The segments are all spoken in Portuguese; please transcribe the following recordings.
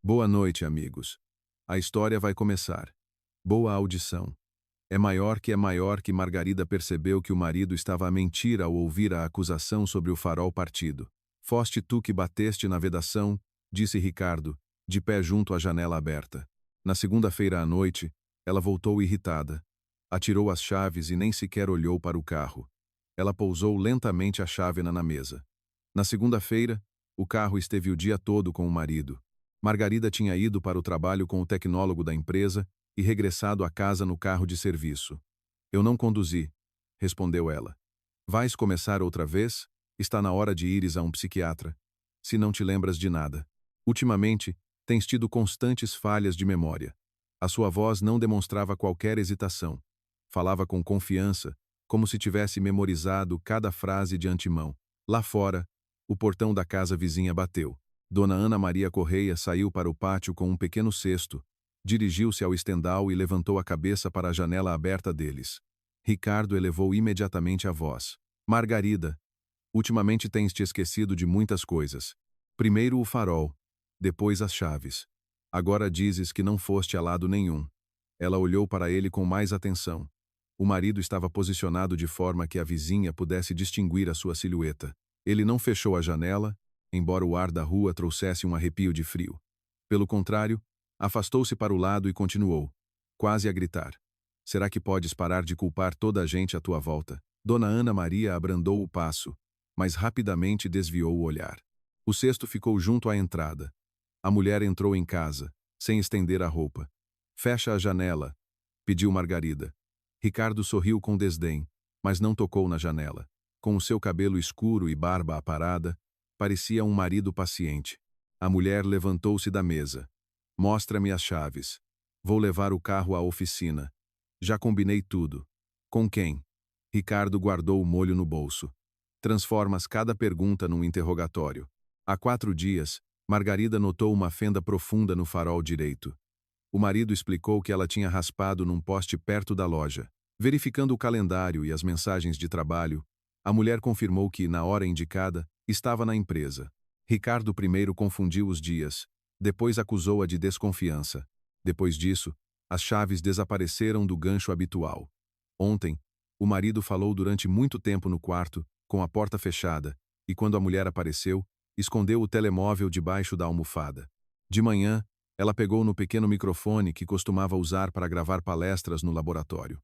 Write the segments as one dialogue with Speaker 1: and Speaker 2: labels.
Speaker 1: Boa noite, amigos. A história vai começar. Boa audição. É maior que Margarida percebeu que o marido estava a mentir ao ouvir a acusação sobre o farol partido. Foste tu que bateste na vedação, disse Ricardo, de pé junto à janela aberta. Na segunda-feira à noite, ela voltou irritada. Atirou as chaves e nem sequer olhou para o carro. Ela pousou lentamente a chávena na mesa. Na segunda-feira, o carro esteve o dia todo com o marido. Margarida tinha ido para o trabalho com o tecnólogo da empresa e regressado à casa no carro de serviço. Eu não conduzi, respondeu ela. Vais começar outra vez? Está na hora de ires a um psiquiatra. Se não te lembras de nada. Ultimamente, tens tido constantes falhas de memória. A sua voz não demonstrava qualquer hesitação. Falava com confiança, como se tivesse memorizado cada frase de antemão. Lá fora, o portão da casa vizinha bateu. Dona Ana Maria Correia saiu para o pátio com um pequeno cesto, dirigiu-se ao estendal e levantou a cabeça para a janela aberta deles. Ricardo elevou imediatamente a voz. Margarida, ultimamente tens te esquecido de muitas coisas. Primeiro o farol, depois as chaves. Agora dizes que não foste a lado nenhum. Ela olhou para ele com mais atenção. O marido estava posicionado de forma que a vizinha pudesse distinguir a sua silhueta. Ele não fechou a janela, embora o ar da rua trouxesse um arrepio de frio. Pelo contrário, afastou-se para o lado e continuou, quase a gritar. Será que podes parar de culpar toda a gente à tua volta? Dona Ana Maria abrandou o passo, mas rapidamente desviou o olhar. O cesto ficou junto à entrada. A mulher entrou em casa, sem estender a roupa. Fecha a janela, pediu Margarida. Ricardo sorriu com desdém, mas não tocou na janela. Com o seu cabelo escuro e barba aparada, parecia um marido paciente. A mulher levantou-se da mesa. Mostra-me as chaves. Vou levar o carro à oficina. Já combinei tudo. Com quem? Ricardo guardou o molho no bolso. Transformas cada pergunta num interrogatório. Há 4 dias, Margarida notou uma fenda profunda no farol direito. O marido explicou que ela tinha raspado num poste perto da loja. Verificando o calendário e as mensagens de trabalho, a mulher confirmou que, na hora indicada, estava na empresa. Ricardo primeiro confundiu os dias, depois acusou-a de desconfiança. Depois disso, as chaves desapareceram do gancho habitual. Ontem, o marido falou durante muito tempo no quarto, com a porta fechada, e quando a mulher apareceu, escondeu o telemóvel debaixo da almofada. De manhã, ela pegou no pequeno microfone que costumava usar para gravar palestras no laboratório.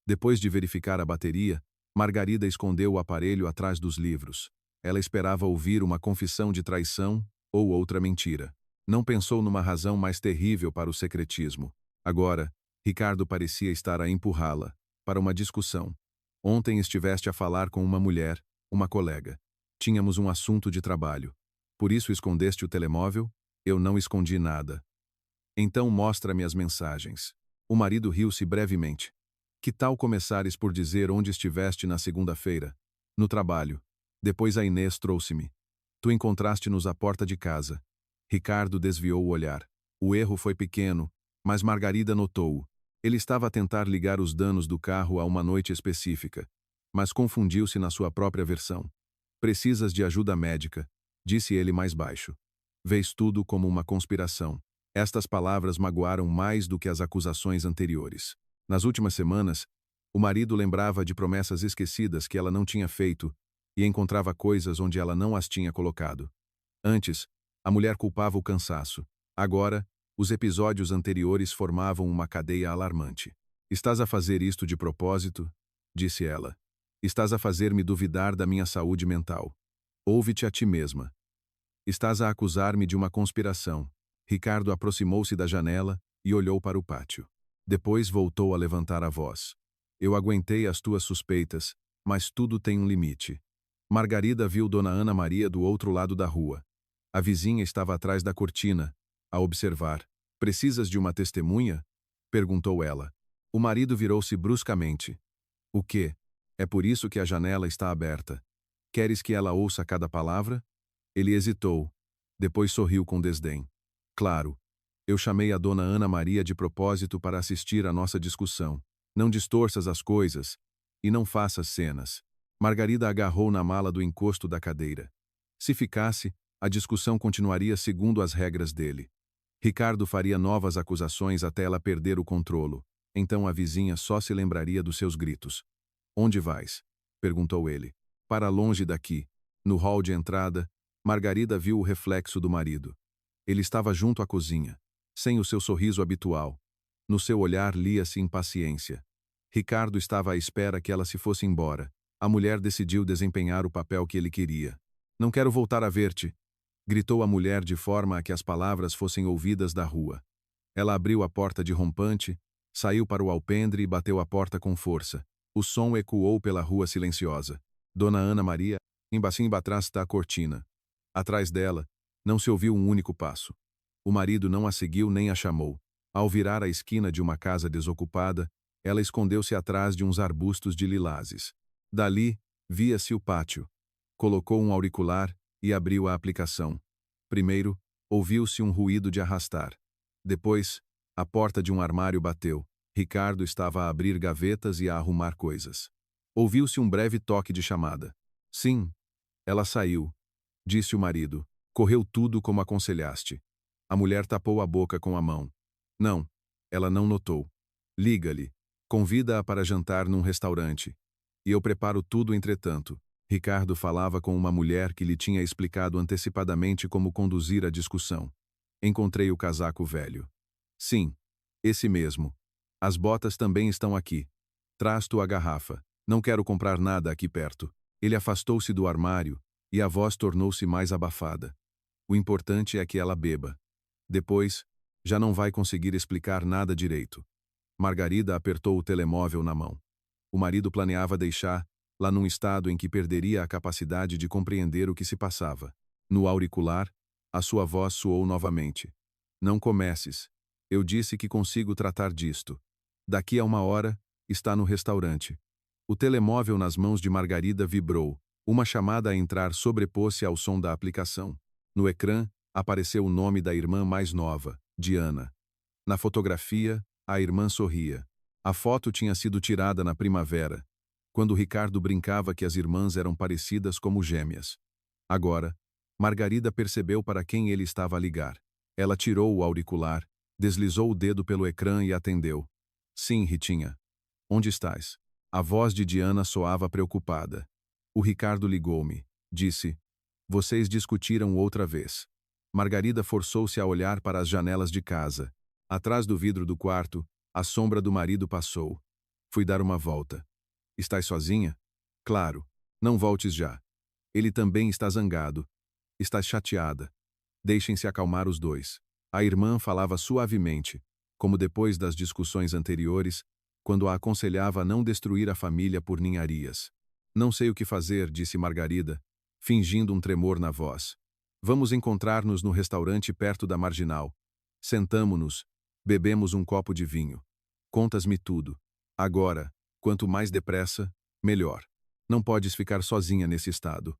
Speaker 1: Depois de verificar a bateria, Margarida escondeu o aparelho atrás dos livros. Ela esperava ouvir uma confissão de traição ou outra mentira. Não pensou numa razão mais terrível para o secretismo. Agora, Ricardo parecia estar a empurrá-la para uma discussão. Ontem estiveste a falar com uma mulher, uma colega. Tínhamos um assunto de trabalho. Por isso escondeste o telemóvel? Eu não escondi nada. Então mostra-me as mensagens. O marido riu-se brevemente. Que tal começares por dizer onde estiveste na segunda-feira? No trabalho. Depois a Inês trouxe-me. Tu encontraste-nos à porta de casa. Ricardo desviou o olhar. O erro foi pequeno, mas Margarida notou-o. Ele estava a tentar ligar os danos do carro a uma noite específica, mas confundiu-se na sua própria versão. Precisas de ajuda médica, disse ele mais baixo. Vês tudo como uma conspiração. Estas palavras magoaram mais do que as acusações anteriores. Nas últimas semanas, o marido lembrava de promessas esquecidas que ela não tinha feito e encontrava coisas onde ela não as tinha colocado. Antes, a mulher culpava o cansaço. Agora, os episódios anteriores formavam uma cadeia alarmante. Estás a fazer isto de propósito? Disse ela. Estás a fazer-me duvidar da minha saúde mental. Ouve-te a ti mesma. Estás a acusar-me de uma conspiração. Ricardo aproximou-se da janela e olhou para o pátio. Depois voltou a levantar a voz. Eu aguentei as tuas suspeitas, mas tudo tem um limite. Margarida viu Dona Ana Maria do outro lado da rua. A vizinha estava atrás da cortina, a observar. Precisas de uma testemunha? Perguntou ela. O marido virou-se bruscamente. O quê? É por isso que a janela está aberta. Queres que ela ouça cada palavra? Ele hesitou. Depois sorriu com desdém. Claro. Eu chamei a Dona Ana Maria de propósito para assistir à nossa discussão. Não distorças as coisas e não faças cenas. Margarida agarrou na mala do encosto da cadeira. Se ficasse, a discussão continuaria segundo as regras dele. Ricardo faria novas acusações até ela perder o controlo. Então a vizinha só se lembraria dos seus gritos. Onde vais? Perguntou ele. Para longe daqui. No hall de entrada, Margarida viu o reflexo do marido. Ele estava junto à cozinha, sem o seu sorriso habitual. No seu olhar lia-se impaciência. Ricardo estava à espera que ela se fosse embora. A mulher decidiu desempenhar o papel que ele queria. Não quero voltar a ver-te, gritou a mulher de forma a que as palavras fossem ouvidas da rua. Ela abriu a porta de rompante, saiu para o alpendre e bateu a porta com força. O som ecoou pela rua silenciosa. Dona Ana Maria, embaixo atrás está a cortina. Atrás dela, não se ouviu um único passo. O marido não a seguiu nem a chamou. Ao virar a esquina de uma casa desocupada, ela escondeu-se atrás de uns arbustos de lilazes. Dali, via-se o pátio. Colocou um auricular e abriu a aplicação. Primeiro, ouviu-se um ruído de arrastar. Depois, a porta de um armário bateu. Ricardo estava a abrir gavetas e a arrumar coisas. Ouviu-se um breve toque de chamada. Sim. Ela saiu, disse o marido. Correu tudo como aconselhaste. A mulher tapou a boca com a mão. Não, ela não notou. Liga-lhe. Convida-a para jantar num restaurante. E eu preparo tudo entretanto. Ricardo falava com uma mulher que lhe tinha explicado antecipadamente como conduzir a discussão. Encontrei o casaco velho. Sim, esse mesmo. As botas também estão aqui. Traz-tu a garrafa. Não quero comprar nada aqui perto. Ele afastou-se do armário, e a voz tornou-se mais abafada. O importante é que ela beba. Depois, já não vai conseguir explicar nada direito. Margarida apertou o telemóvel na mão. O marido planeava deixar, lá num estado em que perderia a capacidade de compreender o que se passava. No auricular, a sua voz soou novamente. Não comeces. Eu disse que consigo tratar disto. Daqui a 1 hora, está no restaurante. O telemóvel nas mãos de Margarida vibrou. Uma chamada a entrar sobrepôs-se ao som da aplicação. No ecrã, apareceu o nome da irmã mais nova, Diana. Na fotografia, a irmã sorria. A foto tinha sido tirada na primavera, quando Ricardo brincava que as irmãs eram parecidas como gêmeas. Agora, Margarida percebeu para quem ele estava a ligar. Ela tirou o auricular, deslizou o dedo pelo ecrã e atendeu. Sim, Ritinha. Onde estás? A voz de Diana soava preocupada. O Ricardo ligou-me. Disse. Vocês discutiram outra vez. Margarida forçou-se a olhar para as janelas de casa. Atrás do vidro do quarto, a sombra do marido passou. Fui dar uma volta. Estás sozinha? Claro. Não voltes já. Ele também está zangado. Estás chateada. Deixem-se acalmar os dois. A irmã falava suavemente, como depois das discussões anteriores, quando a aconselhava a não destruir a família por ninharias. Não sei o que fazer, disse Margarida, fingindo um tremor na voz. Vamos encontrar-nos no restaurante perto da Marginal. Sentamo-nos, bebemos um copo de vinho. Contas-me tudo. Agora, quanto mais depressa, melhor. Não podes ficar sozinha nesse estado.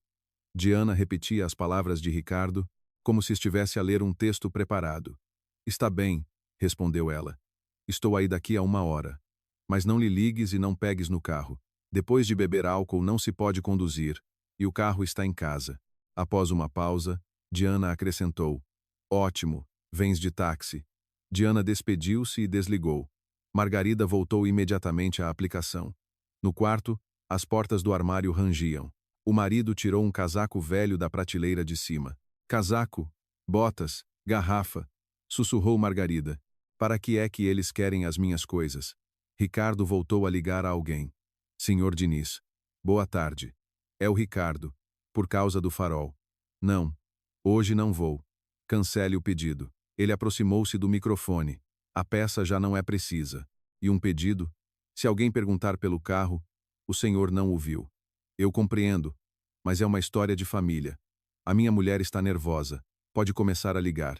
Speaker 1: Diana repetia as palavras de Ricardo, como se estivesse a ler um texto preparado. Está bem, respondeu ela. Estou aí daqui a 1 hora. Mas não lhe ligues e não pegues no carro. Depois de beber álcool não se pode conduzir, e o carro está em casa. Após uma pausa, Diana acrescentou. Ótimo, vens de táxi. Diana despediu-se e desligou. Margarida voltou imediatamente à aplicação. No quarto, as portas do armário rangiam. O marido tirou um casaco velho da prateleira de cima. Casaco, botas, garrafa, sussurrou Margarida. Para que é que eles querem as minhas coisas? Ricardo voltou a ligar a alguém. Senhor Diniz. Boa tarde. É o Ricardo. Por causa do farol. Não. Hoje não vou. Cancele o pedido. Ele aproximou-se do microfone. A peça já não é precisa. E um pedido? Se alguém perguntar pelo carro, o senhor não o viu. Eu compreendo, mas é uma história de família. A minha mulher está nervosa. Pode começar a ligar.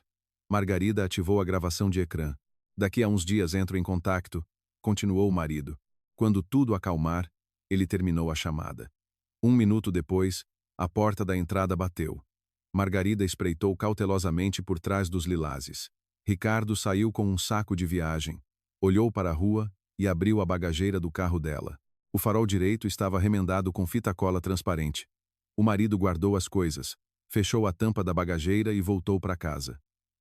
Speaker 1: Margarida ativou a gravação de ecrã. Daqui a uns dias entro em contacto, continuou o marido. Quando tudo acalmar, ele terminou a chamada. 1 minuto depois, a porta da entrada bateu. Margarida espreitou cautelosamente por trás dos lilazes. Ricardo saiu com um saco de viagem, olhou para a rua e abriu a bagageira do carro dela. O farol direito estava remendado com fita cola transparente. O marido guardou as coisas, fechou a tampa da bagageira e voltou para casa.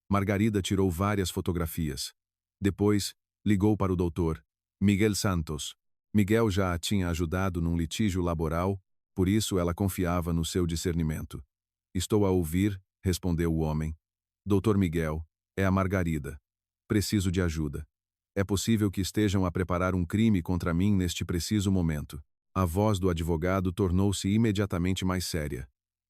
Speaker 1: Margarida tirou várias fotografias. Depois, ligou para o doutor Miguel Santos. Miguel já a tinha ajudado num litígio laboral, por isso ela confiava no seu discernimento. Estou a ouvir, respondeu o homem. Doutor Miguel, é a Margarida. Preciso de ajuda. É possível que estejam a preparar um crime contra mim neste preciso momento. A voz do advogado tornou-se imediatamente mais séria.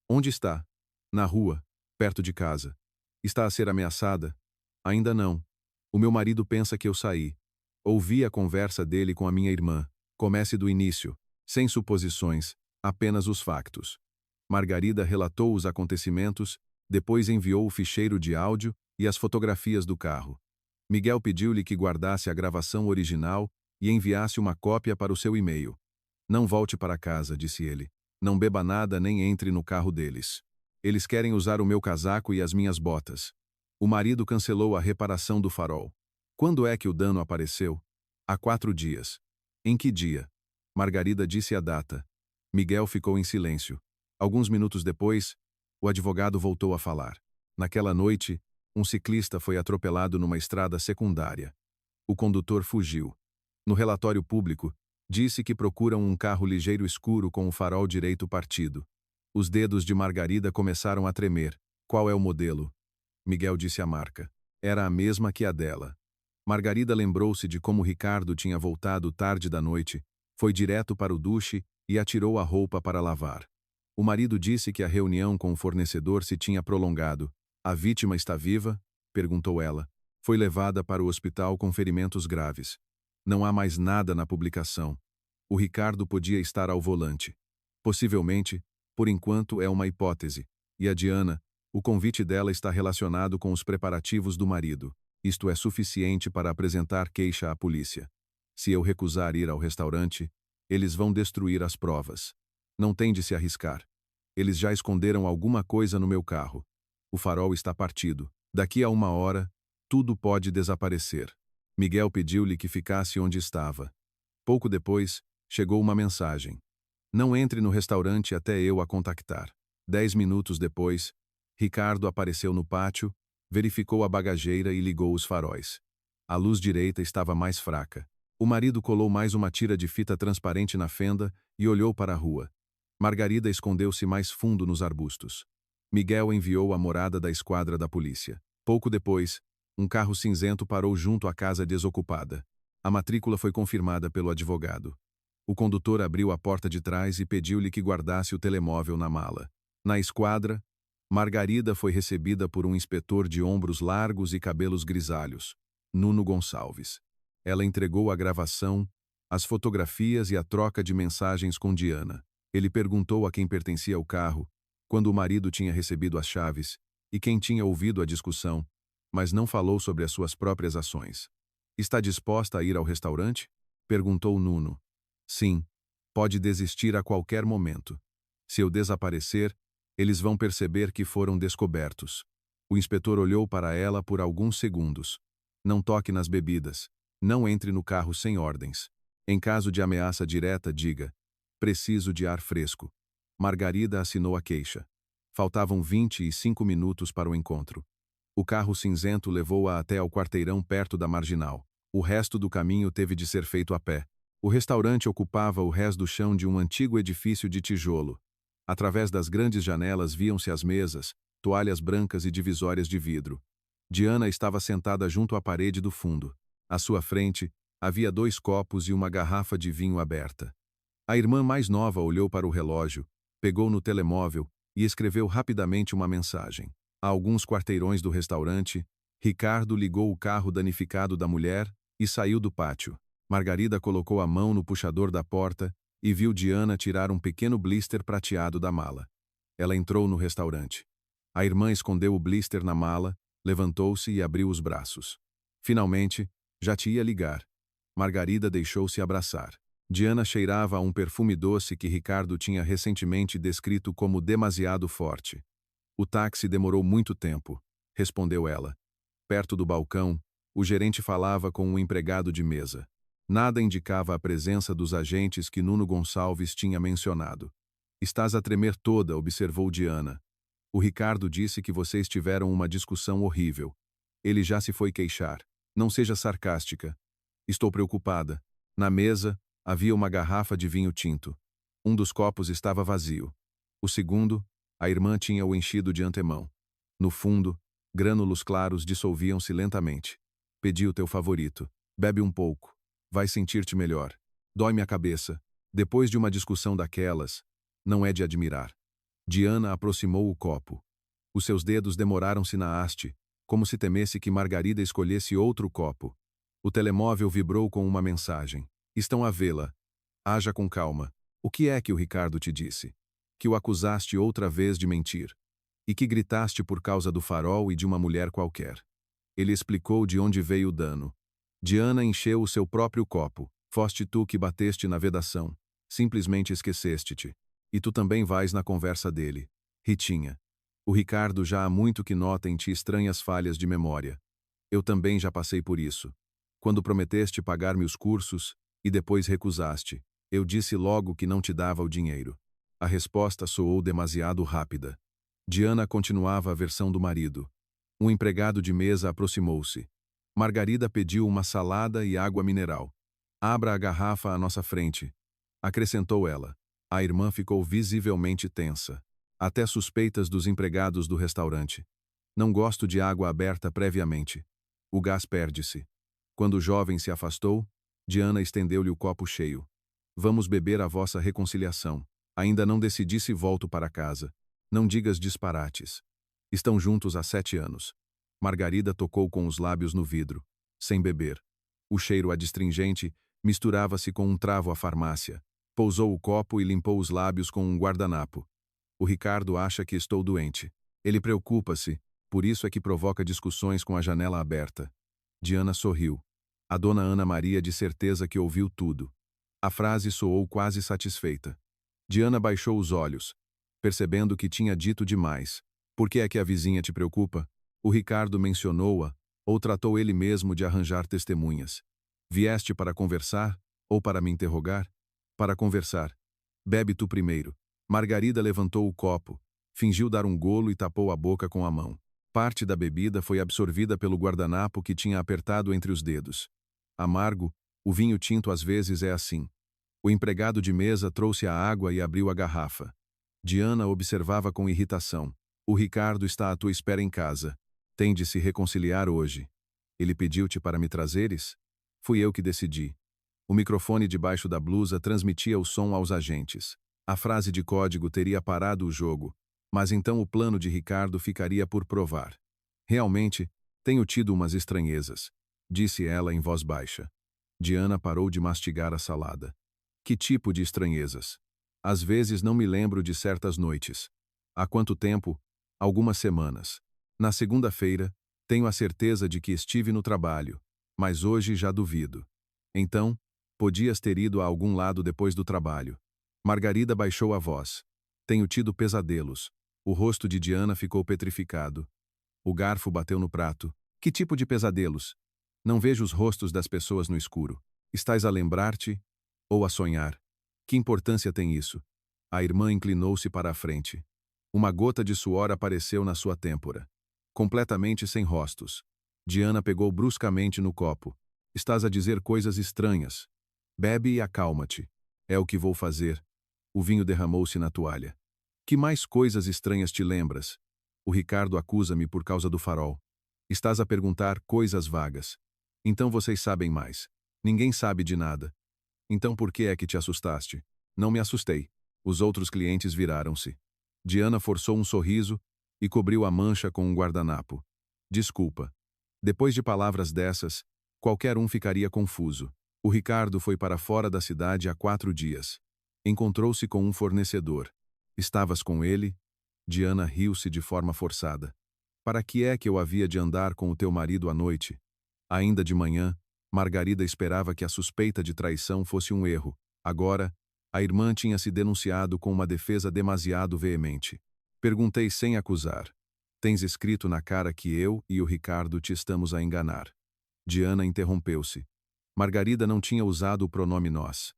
Speaker 1: Onde está? Na rua, perto de casa. Está a ser ameaçada? Ainda não. O meu marido pensa que eu saí. Ouvi a conversa dele com a minha irmã. Comece do início, sem suposições, apenas os factos. Margarida relatou os acontecimentos, depois enviou o ficheiro de áudio e as fotografias do carro. Miguel pediu-lhe que guardasse a gravação original e enviasse uma cópia para o seu e-mail. Não volte para casa, disse ele. Não beba nada nem entre no carro deles. Eles querem usar o meu casaco e as minhas botas. O marido cancelou a reparação do farol. Quando é que o dano apareceu? Há 4 dias. Em que dia? Margarida disse a data. Miguel ficou em silêncio. Alguns minutos depois, o advogado voltou a falar. Naquela noite, um ciclista foi atropelado numa estrada secundária. O condutor fugiu. No relatório público, disse que procuram um carro ligeiro escuro com o farol direito partido. Os dedos de Margarida começaram a tremer. Qual é o modelo? Miguel disse a marca. Era a mesma que a dela. Margarida lembrou-se de como Ricardo tinha voltado tarde da noite, foi direto para o duche e atirou a roupa para lavar. O marido disse que a reunião com o fornecedor se tinha prolongado. A vítima está viva? Perguntou ela. Foi levada para o hospital com ferimentos graves. Não há mais nada na publicação. O Ricardo podia estar ao volante. Possivelmente, por enquanto é uma hipótese. E a Diana, o convite dela está relacionado com os preparativos do marido. Isto é suficiente para apresentar queixa à polícia. Se eu recusar ir ao restaurante, eles vão destruir as provas. Não tem de se arriscar. Eles já esconderam alguma coisa no meu carro. O farol está partido. Daqui a 1 hora, tudo pode desaparecer. Miguel pediu-lhe que ficasse onde estava. Pouco depois, chegou uma mensagem. Não entre no restaurante até eu a contactar. 10 minutos depois, Ricardo apareceu no pátio, verificou a bagageira e ligou os faróis. A luz direita estava mais fraca. O marido colou mais uma tira de fita transparente na fenda e olhou para a rua. Margarida escondeu-se mais fundo nos arbustos. Miguel enviou a morada da esquadra da polícia. Pouco depois, um carro cinzento parou junto à casa desocupada. A matrícula foi confirmada pelo advogado. O condutor abriu a porta de trás e pediu-lhe que guardasse o telemóvel na mala. Na esquadra, Margarida foi recebida por um inspetor de ombros largos e cabelos grisalhos, Nuno Gonçalves. Ela entregou a gravação, as fotografias e a troca de mensagens com Diana. Ele perguntou a quem pertencia o carro, quando o marido tinha recebido as chaves e quem tinha ouvido a discussão, mas não falou sobre as suas próprias ações. Está disposta a ir ao restaurante? Perguntou Nuno. Sim, pode desistir a qualquer momento. Se eu desaparecer, eles vão perceber que foram descobertos. O inspetor olhou para ela por alguns segundos. Não toque nas bebidas. Não entre no carro sem ordens. Em caso de ameaça direta, diga: preciso de ar fresco. Margarida assinou a queixa. Faltavam 25 minutos para o encontro. O carro cinzento levou-a até ao quarteirão perto da Marginal. O resto do caminho teve de ser feito a pé. O restaurante ocupava o rés do chão de um antigo edifício de tijolo. Através das grandes janelas viam-se as mesas, toalhas brancas e divisórias de vidro. Diana estava sentada junto à parede do fundo. À sua frente, havia 2 copos e uma garrafa de vinho aberta. A irmã mais nova olhou para o relógio, pegou no telemóvel e escreveu rapidamente uma mensagem. A alguns quarteirões do restaurante, Ricardo ligou o carro danificado da mulher e saiu do pátio. Margarida colocou a mão no puxador da porta e viu Diana tirar um pequeno blister prateado da mala. Ela entrou no restaurante. A irmã escondeu o blister na mala, levantou-se e abriu os braços. Finalmente, já te ia ligar. Margarida deixou-se abraçar. Diana cheirava a um perfume doce que Ricardo tinha recentemente descrito como demasiado forte. O táxi demorou muito tempo, respondeu ela. Perto do balcão, o gerente falava com um empregado de mesa. Nada indicava a presença dos agentes que Nuno Gonçalves tinha mencionado. Estás a tremer toda, observou Diana. O Ricardo disse que vocês tiveram uma discussão horrível. Ele já se foi queixar. Não seja sarcástica. Estou preocupada. Na mesa, havia uma garrafa de vinho tinto. Um dos copos estava vazio. O segundo, a irmã tinha-o enchido de antemão. No fundo, grânulos claros dissolviam-se lentamente. Pedi o teu favorito. Bebe um pouco. Vai sentir-te melhor. Dói-me a cabeça. Depois de uma discussão daquelas, não é de admirar. Diana aproximou o copo. Os seus dedos demoraram-se na haste, como se temesse que Margarida escolhesse outro copo. O telemóvel vibrou com uma mensagem. Estão a vê-la. Haja com calma. O que é que o Ricardo te disse? Que o acusaste outra vez de mentir. E que gritaste por causa do farol e de uma mulher qualquer. Ele explicou de onde veio o dano. Diana encheu o seu próprio copo. Foste tu que bateste na vedação. Simplesmente esqueceste-te. E tu também vais na conversa dele. Ritinha. O Ricardo já há muito que nota em ti estranhas falhas de memória. Eu também já passei por isso. Quando prometeste pagar-me os cursos, e depois recusaste, eu disse logo que não te dava o dinheiro. A resposta soou demasiado rápida. Diana continuava a versão do marido. Um empregado de mesa aproximou-se. Margarida pediu uma salada e água mineral. Abra a garrafa à nossa frente, acrescentou ela. A irmã ficou visivelmente tensa. Até suspeitas dos empregados do restaurante. Não gosto de água aberta previamente. O gás perde-se. Quando o jovem se afastou, Diana estendeu-lhe o copo cheio. Vamos beber a vossa reconciliação. Ainda não decidi se volto para casa. Não digas disparates. Estão juntos há 7 anos. Margarida tocou com os lábios no vidro, sem beber. O cheiro adstringente misturava-se com um travo à farmácia. Pousou o copo e limpou os lábios com um guardanapo. O Ricardo acha que estou doente. Ele preocupa-se, por isso é que provoca discussões com a janela aberta. Diana sorriu. A dona Ana Maria de certeza que ouviu tudo. A frase soou quase satisfeita. Diana baixou os olhos, percebendo que tinha dito demais. Por que é que a vizinha te preocupa? O Ricardo mencionou-a, ou tratou ele mesmo de arranjar testemunhas? Vieste para conversar, ou para me interrogar? Para conversar. Bebe tu primeiro. Margarida levantou o copo, fingiu dar um golo e tapou a boca com a mão. Parte da bebida foi absorvida pelo guardanapo que tinha apertado entre os dedos. Amargo, o vinho tinto às vezes é assim. O empregado de mesa trouxe a água e abriu a garrafa. Diana observava com irritação. O Ricardo está à tua espera em casa. Tem de se reconciliar hoje. Ele pediu-te para me trazeres? Fui eu que decidi. O microfone debaixo da blusa transmitia o som aos agentes. A frase de código teria parado o jogo, mas então o plano de Ricardo ficaria por provar. Realmente, tenho tido umas estranhezas, disse ela em voz baixa. Diana parou de mastigar a salada. Que tipo de estranhezas? Às vezes não me lembro de certas noites. Há quanto tempo? Algumas semanas. Na segunda-feira, tenho a certeza de que estive no trabalho, mas hoje já duvido. Então, podias ter ido a algum lado depois do trabalho. Margarida baixou a voz. Tenho tido pesadelos. O rosto de Diana ficou petrificado. O garfo bateu no prato. Que tipo de pesadelos? Não vejo os rostos das pessoas no escuro. Estás a lembrar-te? Ou a sonhar? Que importância tem isso? A irmã inclinou-se para a frente. Uma gota de suor apareceu na sua têmpora. Completamente sem rostos. Diana pegou bruscamente no copo. Estás a dizer coisas estranhas. Bebe e acalma-te. É o que vou fazer. O vinho derramou-se na toalha. Que mais coisas estranhas te lembras? O Ricardo acusa-me por causa do farol. Estás a perguntar coisas vagas. Então vocês sabem mais. Ninguém sabe de nada. Então por que é que te assustaste? Não me assustei. Os outros clientes viraram-se. Diana forçou um sorriso e cobriu a mancha com um guardanapo. Desculpa. Depois de palavras dessas, qualquer um ficaria confuso. O Ricardo foi para fora da cidade há 4 dias. Encontrou-se com um fornecedor. Estavas com ele? Diana riu-se de forma forçada. Para que é que eu havia de andar com o teu marido à noite? Ainda de manhã, Margarida esperava que a suspeita de traição fosse um erro. Agora, a irmã tinha se denunciado com uma defesa demasiado veemente. Perguntei sem acusar. Tens escrito na cara que eu e o Ricardo te estamos a enganar. Diana interrompeu-se. Margarida não tinha usado o pronome nós.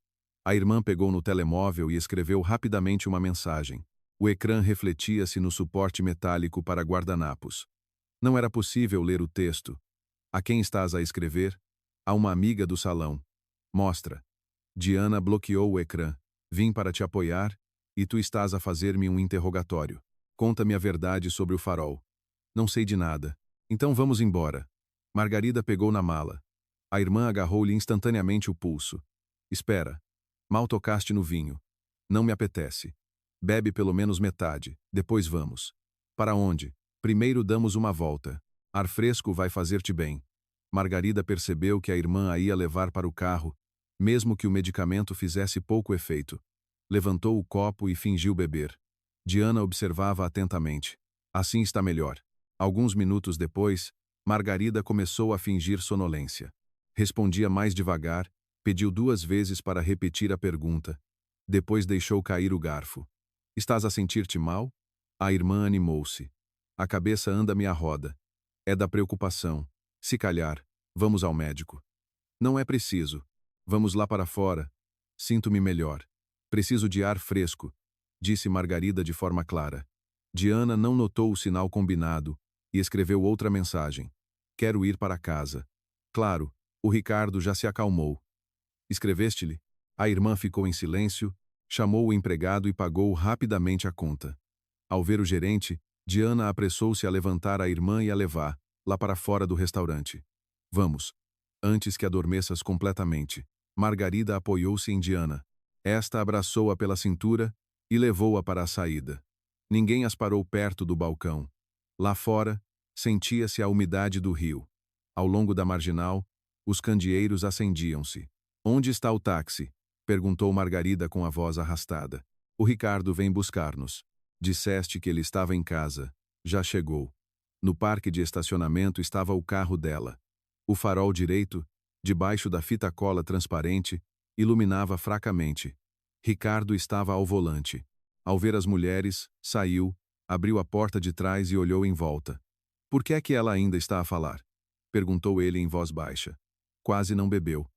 Speaker 1: A irmã pegou no telemóvel e escreveu rapidamente uma mensagem. O ecrã refletia-se no suporte metálico para guardanapos. Não era possível ler o texto. A quem estás a escrever? A uma amiga do salão. Mostra. Diana bloqueou o ecrã. Vim para te apoiar, e tu estás a fazer-me um interrogatório. Conta-me a verdade sobre o farol. Não sei de nada. Então vamos embora. Margarida pegou na mala. A irmã agarrou-lhe instantaneamente o pulso. Espera. Mal tocaste no vinho. Não me apetece. Bebe pelo menos metade, depois vamos. Para onde? Primeiro damos uma volta. Ar fresco vai fazer-te bem. Margarida percebeu que a irmã a ia levar para o carro, mesmo que o medicamento fizesse pouco efeito. Levantou o copo e fingiu beber. Diana observava atentamente. Assim está melhor. Alguns minutos depois, Margarida começou a fingir sonolência. Respondia mais devagar, pediu 2 vezes para repetir a pergunta. Depois deixou cair o garfo. Estás a sentir-te mal? A irmã animou-se. A cabeça anda-me à roda. É da preocupação. Se calhar, vamos ao médico. Não é preciso. Vamos lá para fora. Sinto-me melhor. Preciso de ar fresco, disse Margarida de forma clara. Diana não notou o sinal combinado e escreveu outra mensagem. Quero ir para casa. Claro, o Ricardo já se acalmou. Escreveste-lhe? A irmã ficou em silêncio, chamou o empregado e pagou rapidamente a conta. Ao ver o gerente, Diana apressou-se a levantar a irmã e a levar, lá para fora do restaurante. Vamos. Antes que adormeças completamente. Margarida apoiou-se em Diana. Esta abraçou-a pela cintura e levou-a para a saída. Ninguém as parou perto do balcão. Lá fora, sentia-se a umidade do rio. Ao longo da marginal, os candeeiros acendiam-se. Onde está o táxi? Perguntou Margarida com a voz arrastada. O Ricardo vem buscar-nos. Disseste que ele estava em casa. Já chegou. No parque de estacionamento estava o carro dela. O farol direito, debaixo da fita cola transparente, iluminava fracamente. Ricardo estava ao volante. Ao ver as mulheres, saiu, abriu a porta de trás e olhou em volta. Por que é que ela ainda está a falar? Perguntou ele em voz baixa. Quase não bebeu.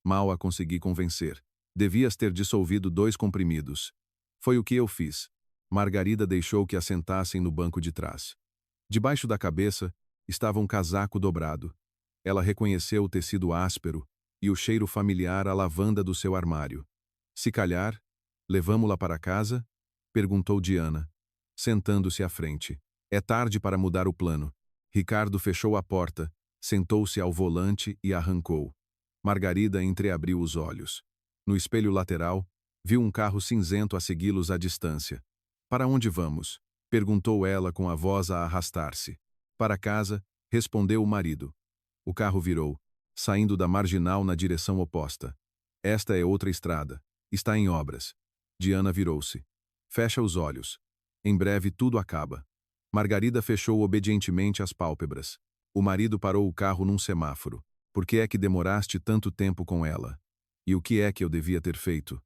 Speaker 1: Mal a consegui convencer. Devias ter dissolvido 2 comprimidos. Foi o que eu fiz. Margarida deixou que a sentassem no banco de trás. Debaixo da cabeça estava um casaco dobrado. Ela reconheceu o tecido áspero e o cheiro familiar à lavanda do seu armário. Se calhar, levamo-la para casa? Perguntou Diana, sentando-se à frente. É tarde para mudar o plano. Ricardo fechou a porta, sentou-se ao volante e arrancou. Margarida entreabriu os olhos. No espelho lateral, viu um carro cinzento a segui-los à distância. Para onde vamos? Perguntou ela com a voz a arrastar-se. Para casa, respondeu o marido. O carro virou, saindo da marginal na direção oposta. Esta é outra estrada. Está em obras. Diana virou-se. Fecha os olhos. Em breve tudo acaba. Margarida fechou obedientemente as pálpebras. O marido parou o carro num semáforo. Por que é que demoraste tanto tempo com ela? E o que é que eu devia ter feito?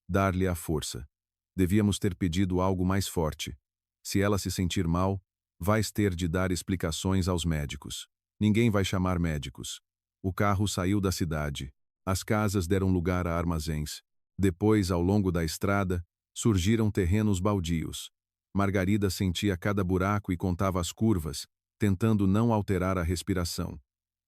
Speaker 1: Dar-lhe a força. Devíamos ter pedido algo mais forte. Se ela se sentir mal, vais ter de dar explicações aos médicos. Ninguém vai chamar médicos. O carro saiu da cidade. As casas deram lugar a armazéns. Depois, ao longo da estrada, surgiram terrenos baldios. Margarida sentia cada buraco e contava as curvas, tentando não alterar a respiração.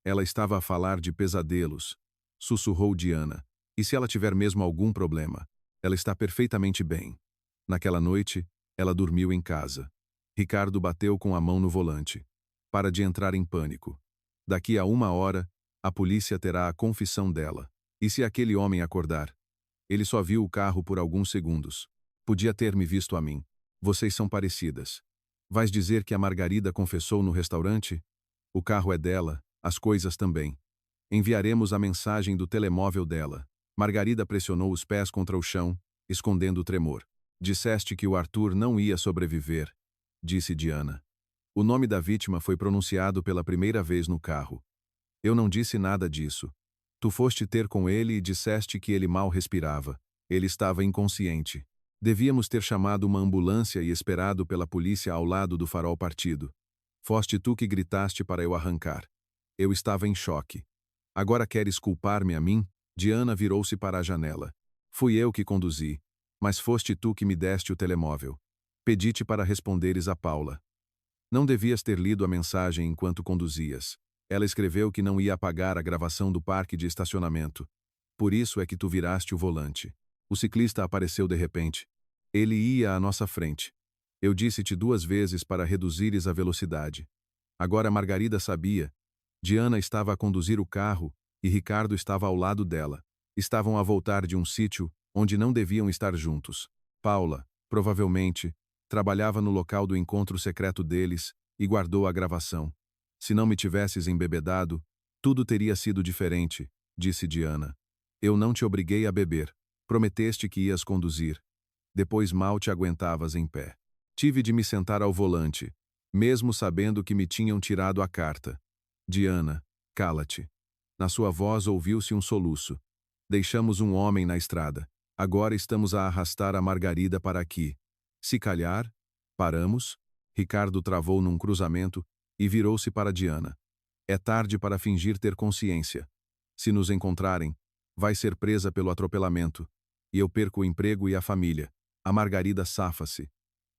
Speaker 1: Ela estava a falar de pesadelos. Sussurrou Diana. E se ela tiver mesmo algum problema? Ela está perfeitamente bem. Naquela noite, ela dormiu em casa. Ricardo bateu com a mão no volante. Para de entrar em pânico. Daqui a 1 hora, a polícia terá a confissão dela. E se aquele homem acordar? Ele só viu o carro por alguns segundos. Podia ter me visto a mim. Vocês são parecidas. Vais dizer que a Margarida confessou no restaurante? O carro é dela, as coisas também. Enviaremos a mensagem do telemóvel dela. Margarida pressionou os pés contra o chão, escondendo o tremor. Disseste que o Arthur não ia sobreviver, disse Diana. O nome da vítima foi pronunciado pela primeira vez no carro. Eu não disse nada disso. Tu foste ter com ele e disseste que ele mal respirava. Ele estava inconsciente. Devíamos ter chamado uma ambulância e esperado pela polícia ao lado do farol partido. Foste tu que gritaste para eu arrancar. Eu estava em choque. Agora queres culpar-me a mim? Diana virou-se para a janela. Fui eu que conduzi, mas foste tu que me deste o telemóvel. Pedi-te para responderes a Paula. Não devias ter lido a mensagem enquanto conduzias. Ela escreveu que não ia apagar a gravação do parque de estacionamento. Por isso é que tu viraste o volante. O ciclista apareceu de repente. Ele ia à nossa frente. Eu disse-te 2 vezes para reduzires a velocidade. Agora Margarida sabia. Diana estava a conduzir o carro e Ricardo estava ao lado dela. Estavam a voltar de um sítio onde não deviam estar juntos. Paula, provavelmente, trabalhava no local do encontro secreto deles e guardou a gravação. Se não me tivesses embebedado, tudo teria sido diferente, disse Diana. Eu não te obriguei a beber. Prometeste que ias conduzir. Depois mal te aguentavas em pé. Tive de me sentar ao volante, mesmo sabendo que me tinham tirado a carta. Diana, cala-te. Na sua voz ouviu-se um soluço. Deixamos um homem na estrada. Agora estamos a arrastar a Margarida para aqui. Se calhar, paramos? Ricardo travou num cruzamento e virou-se para Diana. É tarde para fingir ter consciência. Se nos encontrarem, vai ser presa pelo atropelamento. E eu perco o emprego e a família. A Margarida safa-se.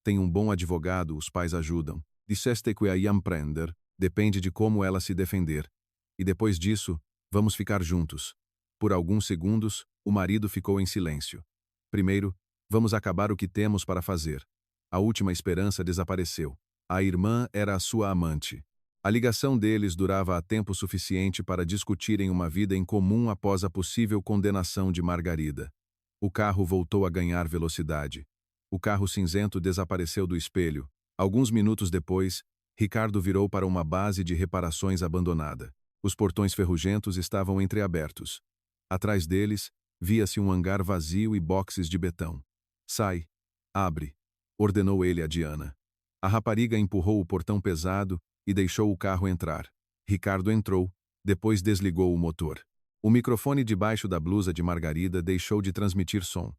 Speaker 1: Tem um bom advogado, os pais ajudam. Disseste que a iam prender. Depende de como ela se defender. E depois disso, vamos ficar juntos. Por alguns segundos, o marido ficou em silêncio. Primeiro, vamos acabar o que temos para fazer. A última esperança desapareceu. A irmã era a sua amante. A ligação deles durava há tempo suficiente para discutirem uma vida em comum após a possível condenação de Margarida. O carro voltou a ganhar velocidade. O carro cinzento desapareceu do espelho. Alguns minutos depois, Ricardo virou para uma base de reparações abandonada. Os portões ferrugentos estavam entreabertos. Atrás deles, via-se um hangar vazio e boxes de betão. Sai. Abre, ordenou ele a Diana. A rapariga empurrou o portão pesado e deixou o carro entrar. Ricardo entrou, depois desligou o motor. O microfone debaixo da blusa de Margarida deixou de transmitir som.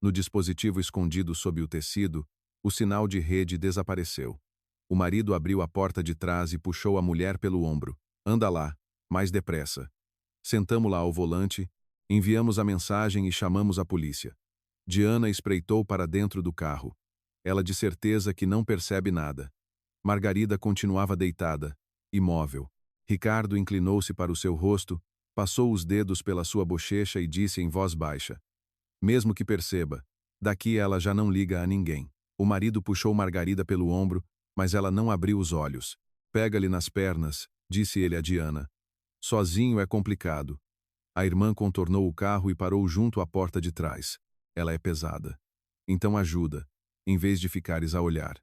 Speaker 1: No dispositivo escondido sob o tecido, o sinal de rede desapareceu. O marido abriu a porta de trás e puxou a mulher pelo ombro. Anda lá, mais depressa. Sentamo-la ao volante, enviamos a mensagem e chamamos a polícia. Diana espreitou para dentro do carro. Ela de certeza que não percebe nada. Margarida continuava deitada, imóvel. Ricardo inclinou-se para o seu rosto, passou os dedos pela sua bochecha e disse em voz baixa. Mesmo que perceba, daqui ela já não liga a ninguém. O marido puxou Margarida pelo ombro, mas ela não abriu os olhos. Pega-lhe nas pernas, disse ele a Diana. Sozinho é complicado. A irmã contornou o carro e parou junto à porta de trás. Ela é pesada. Então ajuda, em vez de ficares a olhar.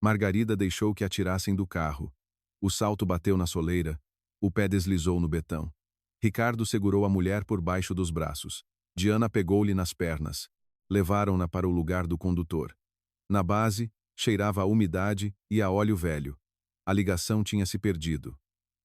Speaker 1: Margarida deixou que a tirassem do carro. O salto bateu na soleira, o pé deslizou no betão. Ricardo segurou a mulher por baixo dos braços. Diana pegou-lhe nas pernas. Levaram-na para o lugar do condutor. Na base, cheirava a umidade e a óleo velho. A ligação tinha se perdido.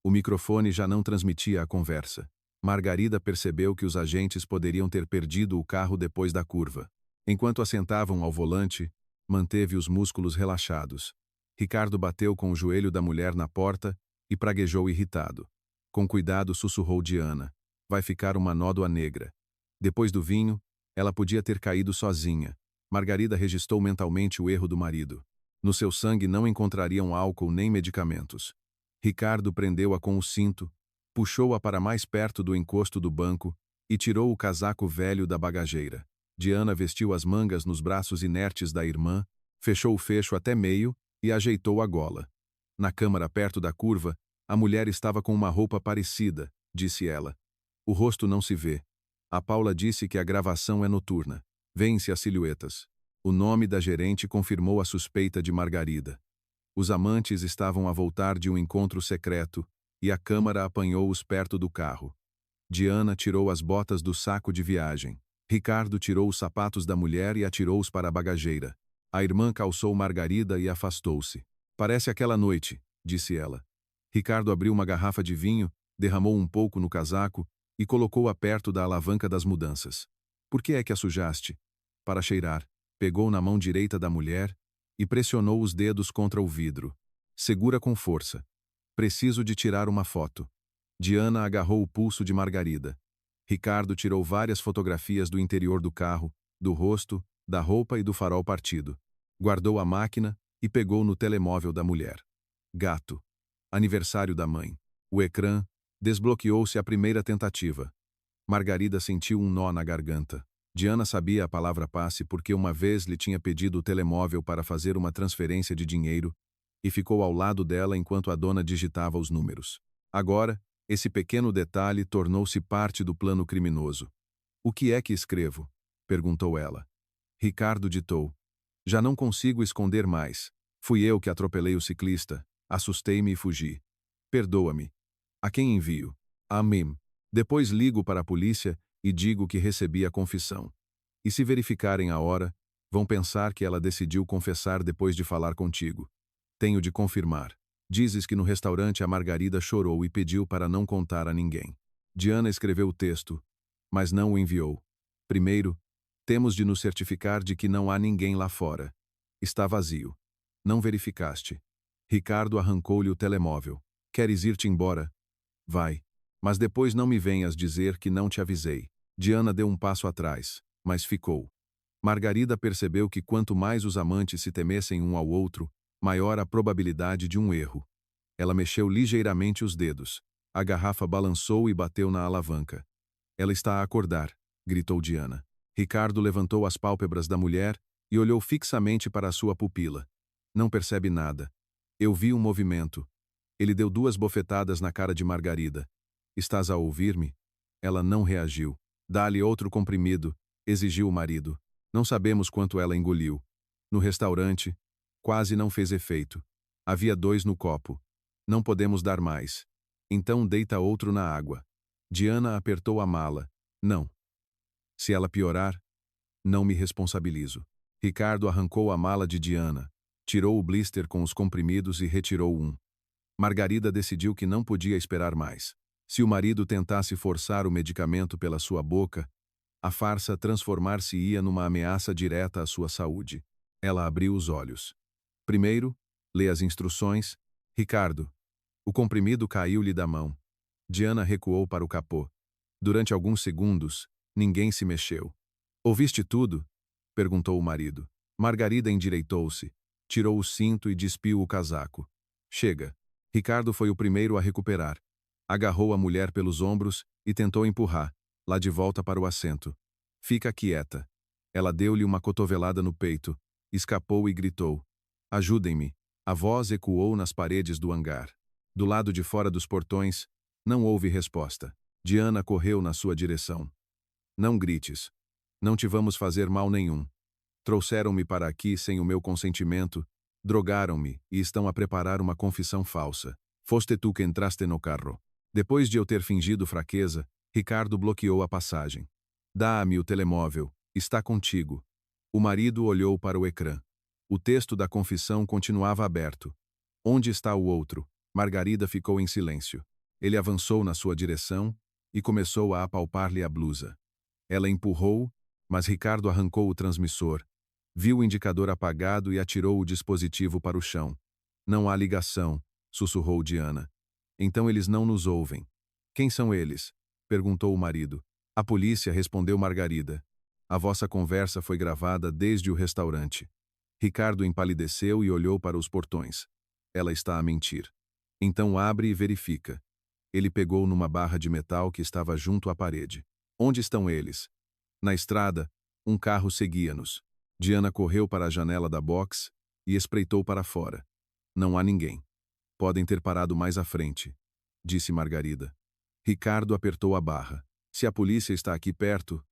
Speaker 1: O microfone já não transmitia a conversa. Margarida percebeu que os agentes poderiam ter perdido o carro depois da curva. Enquanto assentavam ao volante, manteve os músculos relaxados. Ricardo bateu com o joelho da mulher na porta e praguejou irritado. Com cuidado sussurrou Diana. Vai ficar uma nódoa negra. Depois do vinho, ela podia ter caído sozinha. Margarida registrou mentalmente o erro do marido. No seu sangue não encontrariam álcool nem medicamentos. Ricardo prendeu-a com o cinto, puxou-a para mais perto do encosto do banco e tirou o casaco velho da bagageira. Diana vestiu as mangas nos braços inertes da irmã, fechou o fecho até meio e ajeitou a gola. Na câmara perto da curva, a mulher estava com uma roupa parecida, disse ela. O rosto não se vê. A Paula disse que a gravação é noturna. Vêem-se as silhuetas. O nome da gerente confirmou a suspeita de Margarida. Os amantes estavam a voltar de um encontro secreto e a câmara apanhou-os perto do carro. Diana tirou as botas do saco de viagem. Ricardo tirou os sapatos da mulher e atirou-os para a bagageira. A irmã calçou Margarida e afastou-se. Parece aquela noite, disse ela. Ricardo abriu uma garrafa de vinho, derramou um pouco no casaco e colocou-a perto da alavanca das mudanças. Por que é que a sujaste? Para cheirar. Pegou na mão direita da mulher e pressionou os dedos contra o vidro. Segura com força. Preciso de tirar uma foto. Diana agarrou o pulso de Margarida. Ricardo tirou várias fotografias do interior do carro, do rosto, da roupa e do farol partido. Guardou a máquina e pegou no telemóvel da mulher. Gato. Aniversário da mãe. O ecrã desbloqueou-se à primeira tentativa. Margarida sentiu um nó na garganta. Diana sabia a palavra passe porque uma vez lhe tinha pedido o telemóvel para fazer uma transferência de dinheiro e ficou ao lado dela enquanto a dona digitava os números. Agora, esse pequeno detalhe tornou-se parte do plano criminoso. "O que é que escrevo?" perguntou ela. Ricardo ditou. "Já não consigo esconder mais. Fui eu que atropelei o ciclista. Assustei-me e fugi. Perdoa-me. A quem envio? A mim. Depois ligo para a polícia e digo que recebi a confissão. E se verificarem a hora, vão pensar que ela decidiu confessar depois de falar contigo. Tenho de confirmar. Dizes que no restaurante a Margarida chorou e pediu para não contar a ninguém." Diana escreveu o texto, mas não o enviou. "Primeiro, temos de nos certificar de que não há ninguém lá fora. Está vazio. Não verificaste." Ricardo arrancou-lhe o telemóvel. "Queres ir-te embora? Vai. Mas depois não me venhas dizer que não te avisei." Diana deu um passo atrás, mas ficou. Margarida percebeu que quanto mais os amantes se temessem um ao outro, maior a probabilidade de um erro. Ela mexeu ligeiramente os dedos. A garrafa balançou e bateu na alavanca. "Ela está a acordar", gritou Diana. Ricardo levantou as pálpebras da mulher e olhou fixamente para a sua pupila. "Não percebe nada. Eu vi um movimento." Ele deu 2 bofetadas na cara de Margarida. "Estás a ouvir-me?" Ela não reagiu. "Dá-lhe outro comprimido", exigiu o marido. Não sabemos quanto ela engoliu. No restaurante, quase não fez efeito. Havia 2 no copo. "Não podemos dar mais." "Então deita outro na água." Diana apertou a mala. "Não. Se ela piorar, não me responsabilizo." Ricardo arrancou a mala de Diana, tirou o blister com os comprimidos e retirou um. Margarida decidiu que não podia esperar mais. Se o marido tentasse forçar o medicamento pela sua boca, a farsa transformar-se-ia numa ameaça direta à sua saúde. Ela abriu os olhos. "Primeiro, lê as instruções." "Ricardo." O comprimido caiu-lhe da mão. Diana recuou para o capô. Durante alguns segundos, ninguém se mexeu. "Ouviste tudo?" perguntou o marido. Margarida endireitou-se, tirou o cinto e despiu o casaco. "Chega." Ricardo foi o primeiro a recuperar. Agarrou a mulher pelos ombros e tentou empurrar, lá de volta para o assento. "Fica quieta." Ela deu-lhe uma cotovelada no peito, escapou e gritou. "Ajudem-me." A voz ecoou nas paredes do hangar. Do lado de fora dos portões, não houve resposta. Diana correu na sua direção. "Não grites. Não te vamos fazer mal nenhum. Trouxeram-me para aqui sem o meu consentimento, drogaram-me e estão a preparar uma confissão falsa. Foste tu que entraste no carro." Depois de eu ter fingido fraqueza, Ricardo bloqueou a passagem. "Dá-me o telemóvel. Está contigo." O marido olhou para o ecrã. O texto da confissão continuava aberto. "Onde está o outro?" Margarida ficou em silêncio. Ele avançou na sua direção e começou a apalpar-lhe a blusa. Ela empurrou, mas Ricardo arrancou o transmissor. Viu o indicador apagado e atirou o dispositivo para o chão. "Não há ligação", sussurrou Diana. "Então eles não nos ouvem." "Quem são eles?" perguntou o marido. "A polícia", respondeu Margarida. "A vossa conversa foi gravada desde o restaurante." Ricardo empalideceu e olhou para os portões. "Ela está a mentir." "Então abre e verifica." Ele pegou numa barra de metal que estava junto à parede. "Onde estão eles?" Na estrada, um carro seguia-nos. Diana correu para a janela da box e espreitou para fora. "Não há ninguém." "Podem ter parado mais à frente", disse Margarida. Ricardo apertou a barra. "Se a polícia está aqui perto,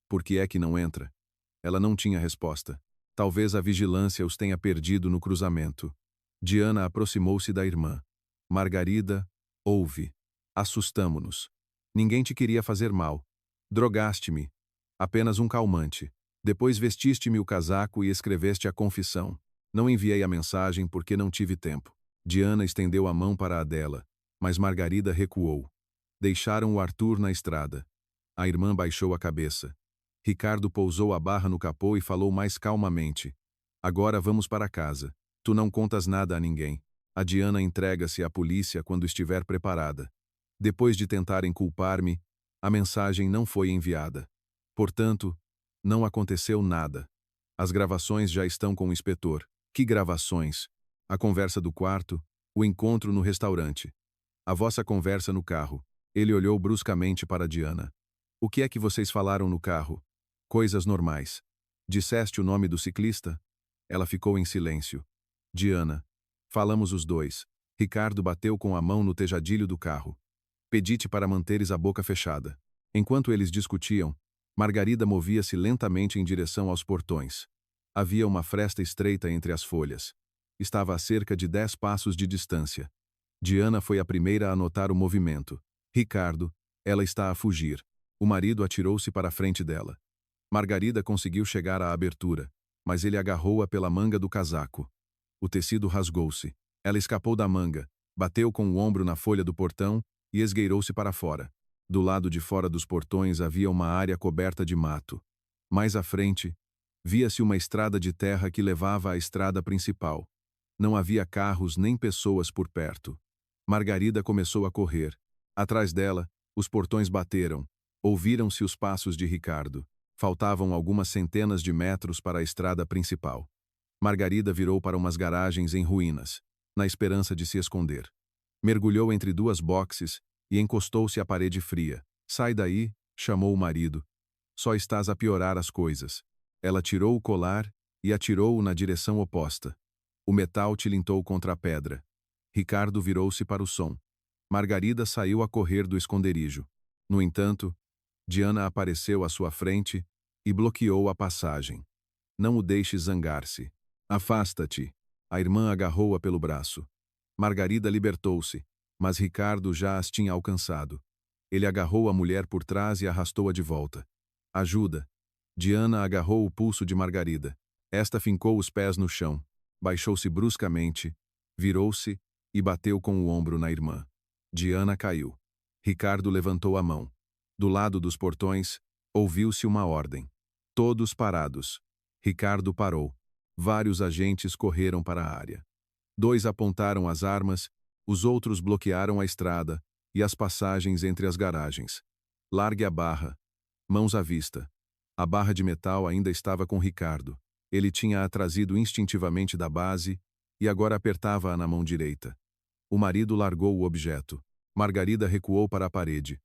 Speaker 1: por que é que não entra?" Ela não tinha resposta. Talvez a vigilância os tenha perdido no cruzamento. Diana aproximou-se da irmã. "Margarida, ouve. Assustamo-nos. Ninguém te queria fazer mal. Drogaste-me. Apenas um calmante. Depois vestiste-me o casaco e escreveste a confissão. Não enviei a mensagem porque não tive tempo." Diana estendeu a mão para a dela, mas Margarida recuou. Deixaram o Arthur na estrada. A irmã baixou a cabeça. Ricardo pousou a barra no capô e falou mais calmamente. "Agora vamos para casa. Tu não contas nada a ninguém. A Diana entrega-se à polícia quando estiver preparada. Depois de tentarem culpar-me, a mensagem não foi enviada. Portanto, não aconteceu nada. As gravações já estão com o inspetor." "Que gravações?" "A conversa do quarto. O encontro no restaurante. A vossa conversa no carro. Ele olhou bruscamente para Diana. O que é que vocês falaram no carro? Coisas normais. Disseste o nome do ciclista? Ela ficou em silêncio. Diana. Falamos os dois. Ricardo bateu com a mão no tejadilho do carro. Pedi-te para manteres a boca fechada. Enquanto eles discutiam, Margarida movia-se lentamente em direção aos portões. Havia uma fresta estreita entre as folhas. Estava a cerca de 10 passos de distância. Diana foi a primeira a notar o movimento. Ricardo, ela está a fugir. O marido atirou-se para a frente dela. Margarida conseguiu chegar à abertura, mas ele agarrou-a pela manga do casaco. O tecido rasgou-se. Ela escapou da manga, bateu com o ombro na folha do portão e esgueirou-se para fora. Do lado de fora dos portões havia uma área coberta de mato. Mais à frente, via-se uma estrada de terra que levava à estrada principal. Não havia carros nem pessoas por perto. Margarida começou a correr. Atrás dela, os portões bateram. Ouviram-se os passos de Ricardo. Faltavam algumas centenas de metros para a estrada principal. Margarida virou para umas garagens em ruínas, na esperança de se esconder. Mergulhou entre duas boxes e encostou-se à parede fria. Sai daí, chamou o marido. Só estás a piorar as coisas. Ela tirou o colar e atirou-o na direção oposta. O metal tilintou contra a pedra. Ricardo virou-se para o som. Margarida saiu a correr do esconderijo. No entanto, Diana apareceu à sua frente e bloqueou a passagem. Não o deixes zangar-se. Afasta-te. A irmã agarrou-a pelo braço. Margarida libertou-se, mas Ricardo já as tinha alcançado. Ele agarrou a mulher por trás e arrastou-a de volta. Ajuda. Diana agarrou o pulso de Margarida. Esta fincou os pés no chão, baixou-se bruscamente, virou-se e bateu com o ombro na irmã. Diana caiu. Ricardo levantou a mão. Do lado dos portões, ouviu-se uma ordem. Todos parados. Ricardo parou. Vários agentes correram para a área. 2 apontaram as armas, os outros bloquearam a estrada e as passagens entre as garagens. Largue a barra. Mãos à vista. A barra de metal ainda estava com Ricardo. Ele tinha-a trazido instintivamente da base e agora apertava-a na mão direita. O marido largou o objeto. Margarida recuou para a parede.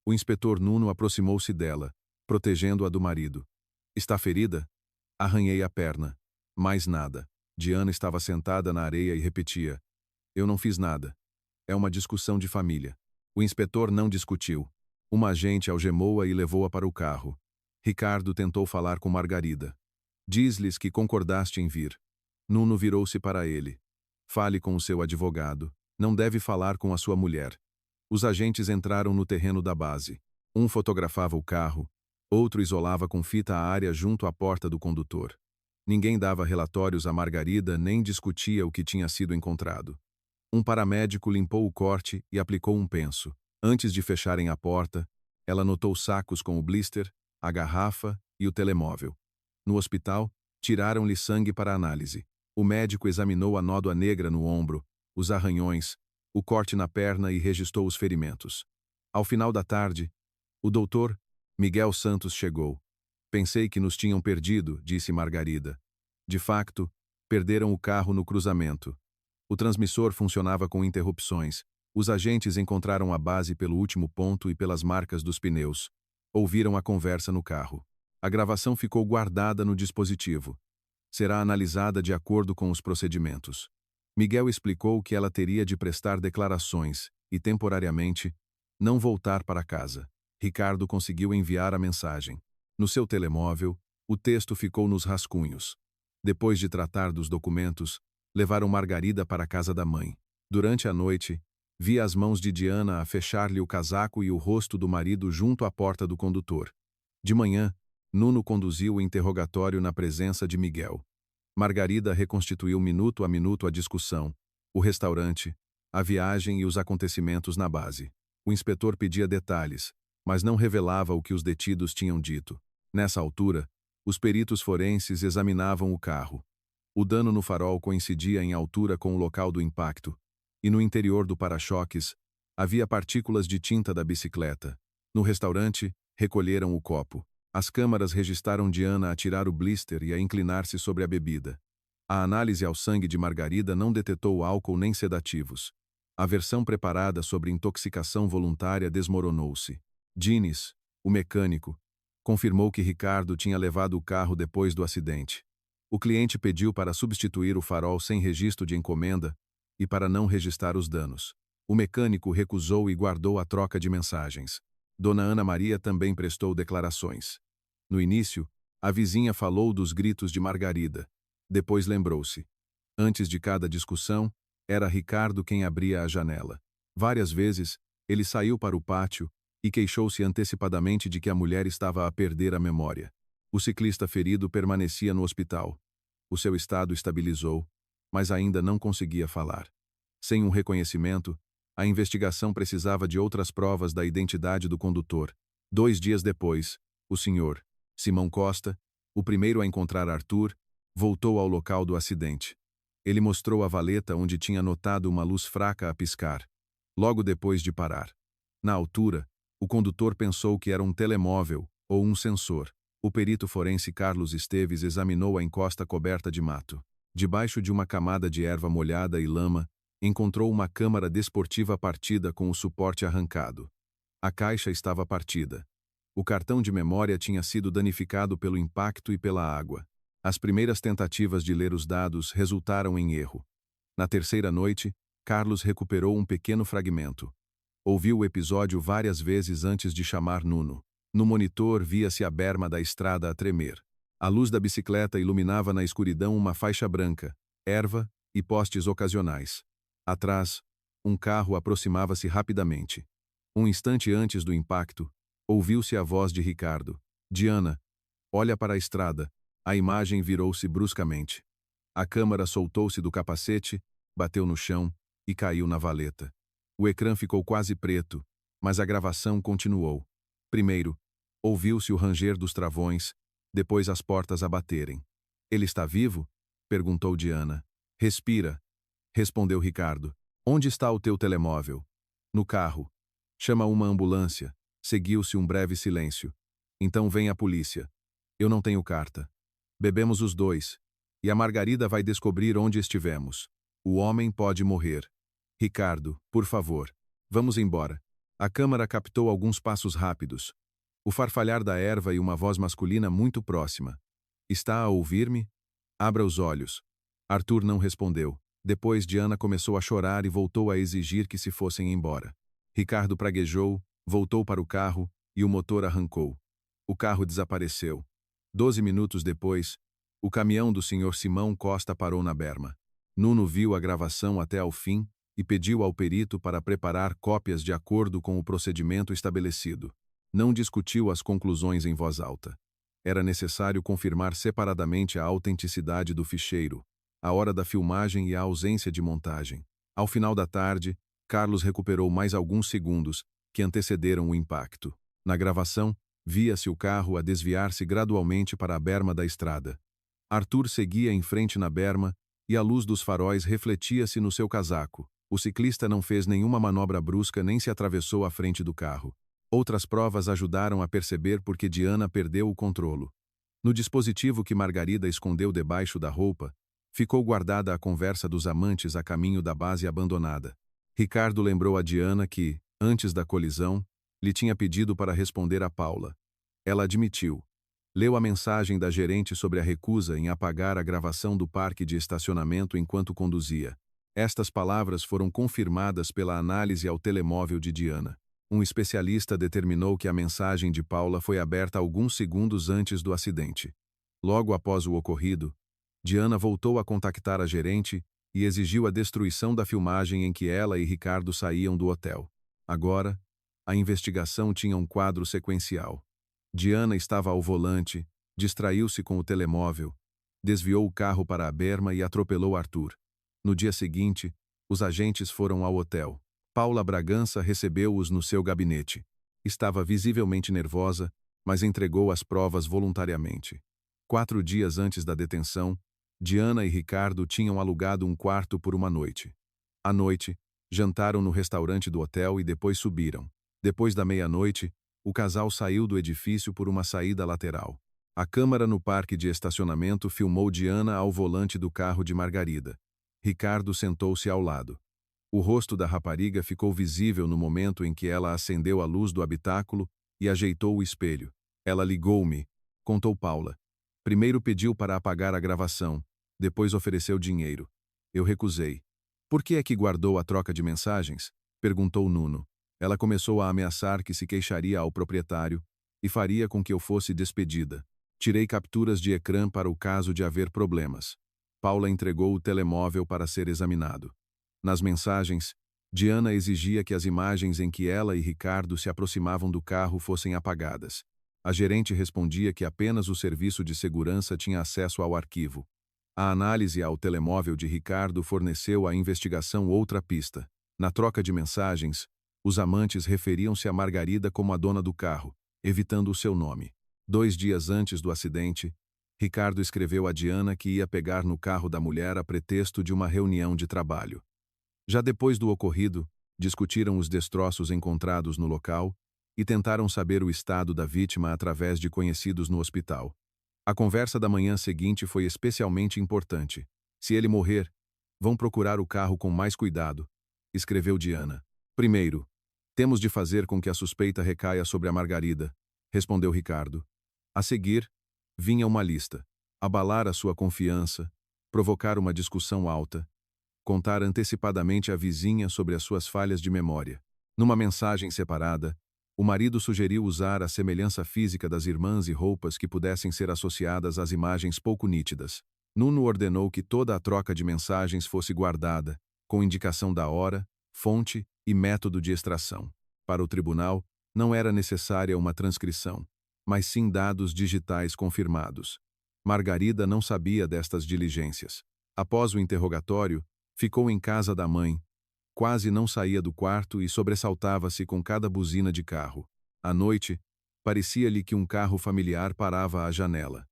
Speaker 1: O inspetor Nuno aproximou-se dela, protegendo-a do marido. Está ferida? Arranhei a perna. Mais nada. Diana estava sentada na areia e repetia. Eu não fiz nada. É uma discussão de família. O inspetor não discutiu. Uma agente algemou-a e levou-a para o carro. Ricardo tentou falar com Margarida. Diz-lhes que concordaste em vir. Nuno virou-se para ele. Fale com o seu advogado. Não deve falar com a sua mulher. Os agentes entraram no terreno da base. Um fotografava o carro, outro isolava com fita a área junto à porta do condutor. Ninguém dava relatórios a Margarida nem discutia o que tinha sido encontrado. Um paramédico limpou o corte e aplicou um penso. Antes de fecharem a porta, ela notou sacos com o blister, a garrafa e o telemóvel. No hospital, tiraram-lhe sangue para análise. O médico examinou a nódoa negra no ombro, os arranhões, o corte na perna e registrou os ferimentos. Ao final da tarde, o doutor Miguel Santos chegou. Pensei que nos tinham perdido, disse Margarida. De facto, perderam o carro no cruzamento. O transmissor funcionava com interrupções. Os agentes encontraram a base pelo último ponto e pelas marcas dos pneus. Ouviram a conversa no carro. A gravação ficou guardada no dispositivo. Será analisada de acordo com os procedimentos. Miguel explicou que ela teria de prestar declarações e, temporariamente, não voltar para casa. Ricardo conseguiu enviar a mensagem. No seu telemóvel, o texto ficou nos rascunhos. Depois de tratar dos documentos, levaram Margarida para a casa da mãe. Durante a noite, via as mãos de Diana a fechar-lhe o casaco e o rosto do marido junto à porta do condutor. De manhã, Nuno conduziu o interrogatório na presença de Miguel. Margarida reconstituiu minuto a minuto a discussão, o restaurante, a viagem e os acontecimentos na base. O inspetor pedia detalhes, mas não revelava o que os detidos tinham dito. Nessa altura, os peritos forenses examinavam o carro. O dano no farol coincidia em altura com o local do impacto, e no interior do para-choques havia partículas de tinta da bicicleta. No restaurante, recolheram o copo. As câmaras registraram Diana a tirar o blister e a inclinar-se sobre a bebida. A análise ao sangue de Margarida não detetou álcool nem sedativos. A versão preparada sobre intoxicação voluntária desmoronou-se. Diniz, o mecânico, confirmou que Ricardo tinha levado o carro depois do acidente. O cliente pediu para substituir o farol sem registro de encomenda e para não registrar os danos. O mecânico recusou e guardou a troca de mensagens. Dona Ana Maria também prestou declarações. No início, a vizinha falou dos gritos de Margarida. Depois lembrou-se. Antes de cada discussão, era Ricardo quem abria a janela. Várias vezes, ele saiu para o pátio e queixou-se antecipadamente de que a mulher estava a perder a memória. O ciclista ferido permanecia no hospital. O seu estado estabilizou, mas ainda não conseguia falar. Sem um reconhecimento, a investigação precisava de outras provas da identidade do condutor. 2 dias depois, o senhor Simão Costa, o primeiro a encontrar Arthur, voltou ao local do acidente. Ele mostrou a valeta onde tinha notado uma luz fraca a piscar, logo depois de parar. Na altura, o condutor pensou que era um telemóvel ou um sensor. O perito forense Carlos Esteves examinou a encosta coberta de mato. Debaixo de uma camada de erva molhada e lama, encontrou uma câmara desportiva partida com o suporte arrancado. A caixa estava partida. O cartão de memória tinha sido danificado pelo impacto e pela água. As primeiras tentativas de ler os dados resultaram em erro. Na terceira noite, Carlos recuperou um pequeno fragmento. Ouviu o episódio várias vezes antes de chamar Nuno. No monitor via-se a berma da estrada a tremer. A luz da bicicleta iluminava na escuridão uma faixa branca, erva e postes ocasionais. Atrás, um carro aproximava-se rapidamente. Um instante antes do impacto, ouviu-se a voz de Ricardo. Diana, olha para a estrada. A imagem virou-se bruscamente. A câmara soltou-se do capacete, bateu no chão e caiu na valeta. O ecrã ficou quase preto, mas a gravação continuou. Primeiro, ouviu-se o ranger dos travões, depois as portas a baterem. Ele está vivo? Perguntou Diana. Respira, respondeu Ricardo. Onde está o teu telemóvel? No carro. Chama uma ambulância. Seguiu-se um breve silêncio. Então vem a polícia. Eu não tenho carta. Bebemos os dois. E a Margarida vai descobrir onde estivemos. O homem pode morrer. Ricardo, por favor. Vamos embora. A câmara captou alguns passos rápidos. O farfalhar da erva e uma voz masculina muito próxima. Está a ouvir-me? Abra os olhos. Arthur não respondeu. Depois Diana começou a chorar e voltou a exigir que se fossem embora. Ricardo praguejou, voltou para o carro e o motor arrancou. O carro desapareceu. 12 minutos depois, o caminhão do Sr. Simão Costa parou na berma. Nuno viu a gravação até ao fim e pediu ao perito para preparar cópias de acordo com o procedimento estabelecido. Não discutiu as conclusões em voz alta. Era necessário confirmar separadamente a autenticidade do ficheiro, a hora da filmagem e a ausência de montagem. Ao final da tarde, Carlos recuperou mais alguns segundos que antecederam o impacto. Na gravação, via-se o carro a desviar-se gradualmente para a berma da estrada. Arthur seguia em frente na berma e a luz dos faróis refletia-se no seu casaco. O ciclista não fez nenhuma manobra brusca nem se atravessou à frente do carro. Outras provas ajudaram a perceber por que Diana perdeu o controlo. No dispositivo que Margarida escondeu debaixo da roupa, ficou guardada a conversa dos amantes a caminho da base abandonada. Ricardo lembrou a Diana que, antes da colisão, lhe tinha pedido para responder a Paula. Ela admitiu. Leu a mensagem da gerente sobre a recusa em apagar a gravação do parque de estacionamento enquanto conduzia. Estas palavras foram confirmadas pela análise ao telemóvel de Diana. Um especialista determinou que a mensagem de Paula foi aberta alguns segundos antes do acidente. Logo após o ocorrido, Diana voltou a contactar a gerente e exigiu a destruição da filmagem em que ela e Ricardo saíam do hotel. Agora, a investigação tinha um quadro sequencial. Diana estava ao volante, distraiu-se com o telemóvel, desviou o carro para a berma e atropelou Arthur. No dia seguinte, os agentes foram ao hotel. Paula Bragança recebeu-os no seu gabinete. Estava visivelmente nervosa, mas entregou as provas voluntariamente. 4 dias antes da detenção, Diana e Ricardo tinham alugado um quarto por uma noite. À noite, jantaram no restaurante do hotel e depois subiram. Depois da meia-noite, o casal saiu do edifício por uma saída lateral. A câmara no parque de estacionamento filmou Diana ao volante do carro de Margarida. Ricardo sentou-se ao lado. O rosto da rapariga ficou visível no momento em que ela acendeu a luz do habitáculo e ajeitou o espelho. Ela ligou-me, contou Paula. Primeiro pediu para apagar a gravação, depois ofereceu dinheiro. Eu recusei. Por que é que guardou a troca de mensagens? Perguntou Nuno. Ela começou a ameaçar que se queixaria ao proprietário e faria com que eu fosse despedida. Tirei capturas de ecrã para o caso de haver problemas. Paula entregou o telemóvel para ser examinado. Nas mensagens, Diana exigia que as imagens em que ela e Ricardo se aproximavam do carro fossem apagadas. A gerente respondia que apenas o serviço de segurança tinha acesso ao arquivo. A análise ao telemóvel de Ricardo forneceu à investigação outra pista. Na troca de mensagens, os amantes referiam-se a Margarida como a dona do carro, evitando o seu nome. 2 dias antes do acidente, Ricardo escreveu a Diana que ia pegar no carro da mulher a pretexto de uma reunião de trabalho. Já depois do ocorrido, discutiram os destroços encontrados no local e tentaram saber o estado da vítima através de conhecidos no hospital. A conversa da manhã seguinte foi especialmente importante. Se ele morrer, vão procurar o carro com mais cuidado, escreveu Diana. Primeiro, temos de fazer com que a suspeita recaia sobre a Margarida, respondeu Ricardo. A seguir, vinha uma lista. Abalar a sua confiança, provocar uma discussão alta, contar antecipadamente à vizinha sobre as suas falhas de memória. Numa mensagem separada, o marido sugeriu usar a semelhança física das irmãs e roupas que pudessem ser associadas às imagens pouco nítidas. Nuno ordenou que toda a troca de mensagens fosse guardada, com indicação da hora, fonte e método de extração. Para o tribunal, não era necessária uma transcrição, mas sim dados digitais confirmados. Margarida não sabia destas diligências. Após o interrogatório, ficou em casa da mãe. Quase não saía do quarto e sobressaltava-se com cada buzina de carro. À noite, parecia-lhe que um carro familiar parava à janela.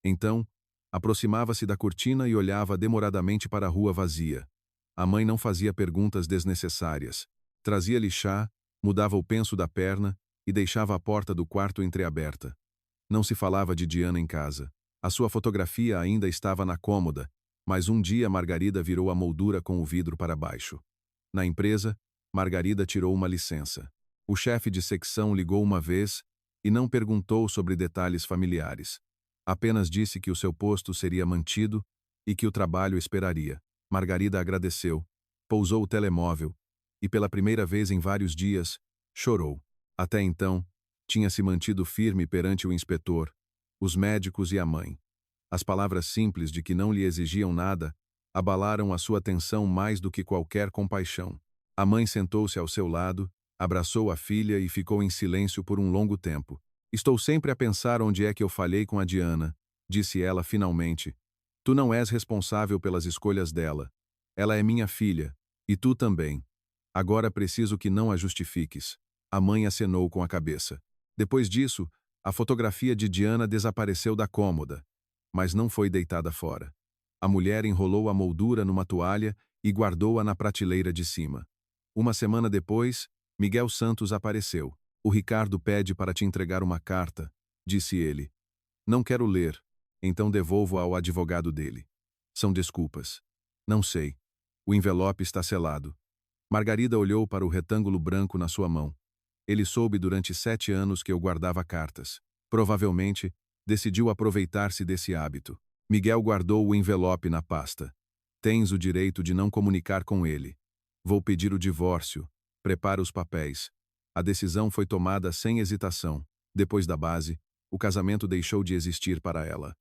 Speaker 1: Então, aproximava-se da cortina e olhava demoradamente para a rua vazia. A mãe não fazia perguntas desnecessárias. Trazia-lhe chá, mudava o penso da perna e deixava a porta do quarto entreaberta. Não se falava de Diana em casa. A sua fotografia ainda estava na cômoda, mas um dia Margarida virou a moldura com o vidro para baixo. Na empresa, Margarida tirou uma licença. O chefe de secção ligou uma vez e não perguntou sobre detalhes familiares. Apenas disse que o seu posto seria mantido e que o trabalho esperaria. Margarida agradeceu, pousou o telemóvel e, pela primeira vez em vários dias, chorou. Até então, tinha se mantido firme perante o inspetor, os médicos e a mãe. As palavras simples de que não lhe exigiam nada abalaram a sua atenção mais do que qualquer compaixão. A mãe sentou-se ao seu lado, abraçou a filha e ficou em silêncio por um longo tempo. Estou sempre a pensar onde é que eu falhei com a Diana, disse ela finalmente. Tu não és responsável pelas escolhas dela. Ela é minha filha, e tu também. Agora preciso que não a justifiques. A mãe acenou com a cabeça. Depois disso, a fotografia de Diana desapareceu da cômoda, mas não foi deitada fora. A mulher enrolou a moldura numa toalha e guardou-a na prateleira de cima. Uma semana depois, Miguel Santos apareceu. O Ricardo pede para te entregar uma carta, disse ele. Não quero ler, então devolvo ao advogado dele. São desculpas. Não sei. O envelope está selado. Margarida olhou para o retângulo branco na sua mão. Ele soube durante 7 anos que eu guardava cartas. Provavelmente, decidiu aproveitar-se desse hábito. Miguel guardou o envelope na pasta. Tens o direito de não comunicar com ele. Vou pedir o divórcio. Prepara os papéis. A decisão foi tomada sem hesitação. Depois da base, o casamento deixou de existir para ela.